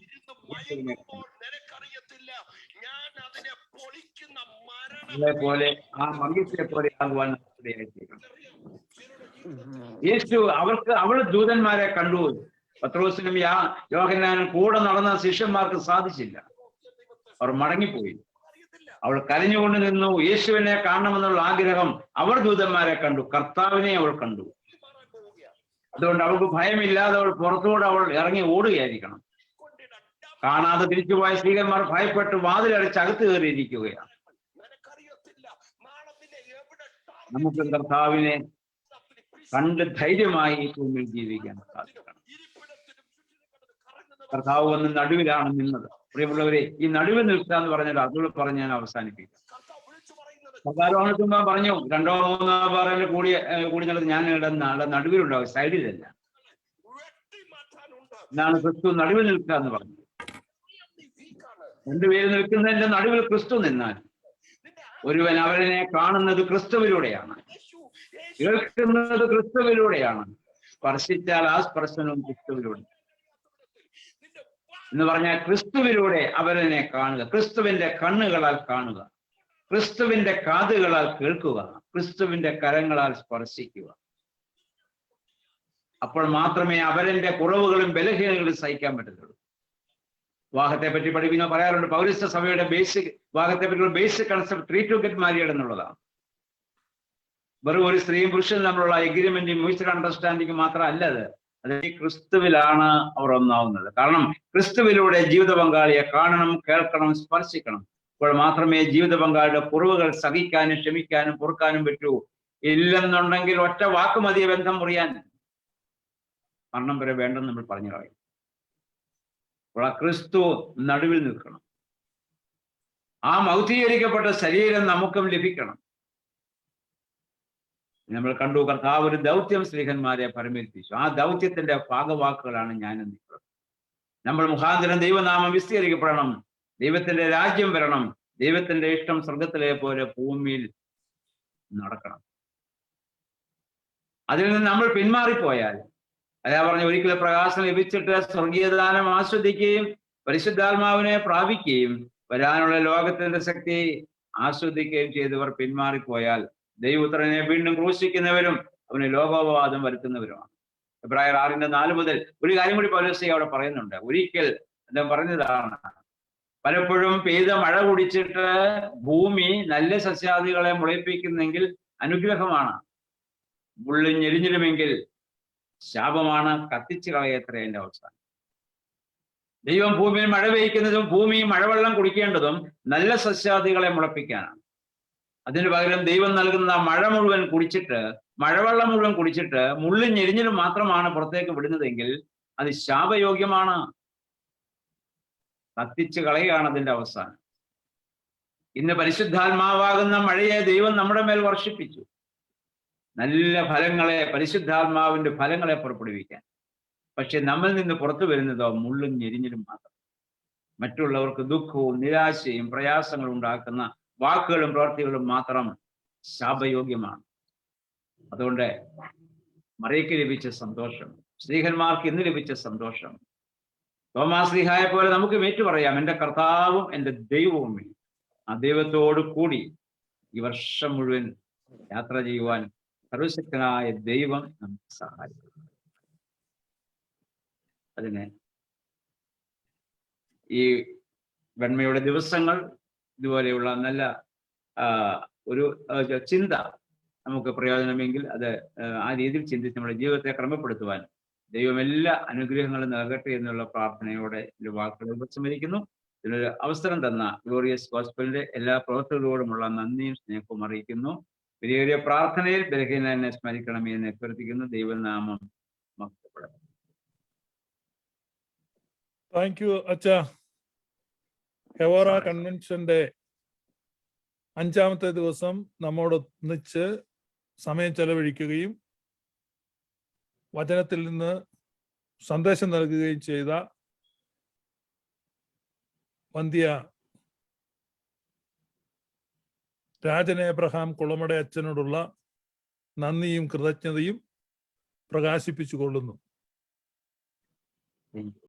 പോലെ ആ മംഗീസിനെ പോലെ ആകുവാൻ ഇടയായിത്തീരണം. യേശു അവൾ ദൂതന്മാരെ കണ്ടു. പത്രോസിനും യോഹന്നാനും കൂടെ നടന്ന ശിഷ്യന്മാർക്ക് സാധിച്ചില്ല, അവർ മടങ്ങിപ്പോയി. അവൾ കരഞ്ഞുകൊണ്ട് നിന്നു. യേശുവിനെ കാണണമെന്നുള്ള ആഗ്രഹം. അവർ ദൂതന്മാരെ കണ്ടു, കർത്താവിനെ അവൾ കണ്ടു. അതുകൊണ്ട് അവൾക്ക് ഭയമില്ലാതെ അവൾ പുറത്തുകൂടെ അവൾ ഇറങ്ങി ഓടുകയായിരിക്കണം. കാണാതെ തിരിച്ചുപോയ സ്ത്രീകന്മാർ ഭയപ്പെട്ട് വാതിലടച്ച് അകത്ത് കയറിയിരിക്കുകയാണ്. നമുക്ക് കർത്താവിനെ കണ്ട് ധൈര്യമായി ഈ ഭൂമിയിൽ ജീവിക്കാൻ സാധിക്കണം. കർത്താവ് വന്ന് നടുവിലാണ് നിന്നത്. പ്രിയമുള്ളവരെ, ഈ നടുവിൽ നിൽക്കുക എന്ന് പറഞ്ഞാൽ അതുകൂടെ പറഞ്ഞ് ഞാൻ അവസാനിപ്പിക്കാം. കർത്താരോഹണത്തുമ്പോ പറഞ്ഞു, 2 or 3 പാറയിൽ കൂടി നടന്ന് ഞാൻ നടുവിലുണ്ടാവും, സൈഡിലല്ല. എന്നാണ് ക്രിസ്തു നടുവിൽ നിൽക്കുക എന്ന് പറഞ്ഞത്. 2 പേര് നിൽക്കുന്നതിന്റെ നടുവിൽ ക്രിസ്തു നിന്നാൽ ഒരുവൻ അവനെ കാണുന്നത് ക്രിസ്തുവിലൂടെയാണ്, കേൾക്കുന്നത് ക്രിസ്തുവിലൂടെയാണ്, സ്പർശിച്ചാൽ ആ സ്പർശനവും ക്രിസ്തുവിലൂടെ എന്ന് പറഞ്ഞാൽ ക്രിസ്തുവിലൂടെ അവനെ കാണുക, ക്രിസ്തുവിന്റെ കണ്ണുകളാൽ കാണുക, ക്രിസ്തുവിന്റെ കാതുകളാൽ കേൾക്കുക, ക്രിസ്തുവിന്റെ കരങ്ങളാൽ സ്പർശിക്കുക. അപ്പോൾ മാത്രമേ അവരുടെ കുറവുകളും ബലഹീനതകളും സഹിക്കാൻ പറ്റത്തുള്ളൂ. വിവാഹത്തെ പറ്റി പഠിപ്പിക്കുന്ന പറയാറുണ്ട്, പൗരസ്ത്യ സഭയുടെ വിവാഹത്തെ പറ്റിയുള്ള basic concept 3 to get married എന്നുള്ളതാണ്. വെറും ഒരു സ്ത്രീയും പുരുഷനും തമ്മിലുള്ള എഗ്രിമെന്റും മ്യൂച്വൽ അണ്ടർസ്റ്റാൻഡിങ് മാത്രമല്ല അത് ക്രിസ്തുവിലാണ് അവർ ഒന്നാവുന്നത്. കാരണം ക്രിസ്തുവിലൂടെ ജീവിത പങ്കാളിയെ കാണണം, കേൾക്കണം, സ്പർശിക്കണം. അപ്പോൾ മാത്രമേ ജീവിത പങ്കാളിയുടെ കുറവുകൾ സഹിക്കാനും ക്ഷമിക്കാനും പൊറുക്കാനും പറ്റൂ. ഇല്ലെന്നുണ്ടെങ്കിൽ ഒറ്റ വാക്ക് മതിയ ബന്ധം മുറിയാൻ, മരണം വരെ വേണ്ടെന്ന് നമ്മൾ പറഞ്ഞു കളയും. അപ്പോൾ ആ ക്രിസ്തു നടുവിൽ നിൽക്കണം. ആ മൗഢീകരിക്കപ്പെട്ട ശരീരം നമുക്കും ലഭിക്കണം. നമ്മൾ കണ്ടു, കർത്താവ് ഒരു ദൗത്യം സ്ത്രീഹന്മാരെ പരമേൽപ്പിച്ചു. ആ ദൗത്യത്തിന്റെ ഭാഗവാക്കുകളാണ് ഞാനും നിൽക്കുന്നത്. നമ്മൾ മുഖാന്തരം ദൈവനാമം വിസ്തീകരിക്കപ്പെടണം, ദൈവത്തിന്റെ രാജ്യം വരണം, ദൈവത്തിന്റെ ഇഷ്ടം സ്വർഗത്തിലെ പോലെ ഭൂമിയിൽ നടക്കണം. അതിൽ നിന്ന് നമ്മൾ പിന്മാറിപ്പോയാൽ, അതാ പറഞ്ഞ, ഒരിക്കലും പ്രകാശം ലഭിച്ചിട്ട് സ്വർഗീയദാനം ആസ്വദിക്കുകയും പരിശുദ്ധാത്മാവിനെ പ്രാപിക്കുകയും വരാനുള്ള ലോകത്തിന്റെ ശക്തി ആസ്വദിക്കുകയും ചെയ്തവർ പിന്മാറിപ്പോയാൽ ദൈവപുത്രനെ വീണ്ടും ക്രൂശിക്കുന്നവരും അവന് ലോകോപവാദം വരുത്തുന്നവരുമാണ്. എബ്രായർ 6:4 മുതൽ ഒരു കാര്യം കൂടി പൗലോസ് അവിടെ പറയുന്നുണ്ട്. ഒരിക്കൽ അദ്ദേഹം പറഞ്ഞതാണ്, പലപ്പോഴും പെയ്ത മഴ കുടിച്ചിട്ട് ഭൂമി നല്ല സസ്യാദികളെ മുളയിപ്പിക്കുന്നെങ്കിൽ അനുഗ്രഹമാണ്, ഞെരിഞ്ഞിരുമെങ്കിൽ ശാപമാണ്, കത്തിച്ചു കളയത്രേ എൻ്റെ അവസാനം. ദൈവം ഭൂമിയിൽ മഴ പെയ്യ്ക്കുന്നതും ഭൂമി മഴവെള്ളം കുടിക്കേണ്ടതും നല്ല സസ്യാദികളെ മുളപ്പിക്കാനാണ്. അതിന് പകരം ദൈവം നൽകുന്ന മഴവെള്ളം മുഴുവൻ കുടിച്ചിട്ട് മുള്ളും ഞെരിഞ്ഞിലും മാത്രമാണ് പുറത്തേക്ക് വിടുന്നതെങ്കിൽ അത് ശാപയോഗ്യമാണ്, കത്തിച്ചു കളയുകയാണ് അതിന്റെ അവസാനം. ഇന്ന് പരിശുദ്ധാത്മാവാകുന്ന മഴയെ ദൈവം നമ്മുടെ മേൽ വർഷിപ്പിച്ചു, നല്ല ഫലങ്ങളെ, പരിശുദ്ധാത്മാവിന്റെ ഫലങ്ങളെ പുറപ്പെടുവിക്കാൻ. പക്ഷെ നമ്മിൽ നിന്ന് പുറത്തു വരുന്നതോ മുള്ളും ഞെരിഞ്ഞിലും മാത്രം. മറ്റുള്ളവർക്ക് ദുഃഖവും നിരാശയും പ്രയാസങ്ങളും ഉണ്ടാക്കുന്ന വാക്കുകളും പ്രവർത്തികളും മാത്രം ശാപയോഗ്യമാണ്. അതുകൊണ്ട് മറിയയ്ക്ക് ലഭിച്ച സന്തോഷം, സ്ത്രീഹന്മാർക്ക് ഇന്ന് ലഭിച്ച സന്തോഷം, തോമാസ് ശ്ലീഹായെ പോലെ നമുക്ക് ഏറ്റുപറയാം, എൻ്റെ കർത്താവും എൻ്റെ ദൈവവുമേ. ആ ദൈവത്തോടു കൂടി ഈ വർഷം മുഴുവൻ യാത്ര ചെയ്യുവാൻ സർവശക്തനായ ദൈവം നമുക്ക് സഹായിക്കും. അതിന് ഈ വെണ്മയുടെ ദിവസങ്ങൾ ഇതുപോലെയുള്ള നല്ല ഒരു ചിന്ത നമുക്ക് പ്രയോജനമെങ്കിൽ അത് ആ രീതിയിൽ ചിന്തിച്ച് നമ്മുടെ ജീവിതത്തെ ക്രമപ്പെടുത്തുവാൻ ദൈവം എല്ലാ അനുഗ്രഹങ്ങളും നൽകട്ടെ എന്നുള്ള പ്രാർത്ഥനയോടെ ഒരു വാക്കുകൾ ഉപസംഹരിക്കുന്നു. ഇതിനൊരു അവസരം തന്ന ഗ്ലോറിയസ് ഗോസ്പലിന്റെ എല്ലാ പ്രവർത്തകരോടുമുള്ള നന്ദിയും സ്നേഹവും അറിയിക്കുന്നു. വലിയ പ്രാർത്ഥനയിൽ ബലഹീനനെ സ്മരിക്കണമേ എന്ന് അഭ്യർത്ഥിക്കുന്നു. ദൈവനാമം മഹത്വപ്പെടട്ടെ. താങ്ക് യു അച്ഛ. ഹെവോറ കൺവെൻഷന്റെ 5ാമത്തെ ദിവസം നമ്മോടൊന്നിച്ച് സമയം ചെലവഴിക്കുകയും വചനത്തിൽ നിന്ന് സന്ദേശം നൽകുകയും ചെയ്ത വന്ധ്യ രാജൻ എബ്രഹാം കുളമട അച്ഛനോടുള്ള നന്ദിയും കൃതജ്ഞതയും പ്രകാശിപ്പിച്ചു കൊള്ളുന്നു.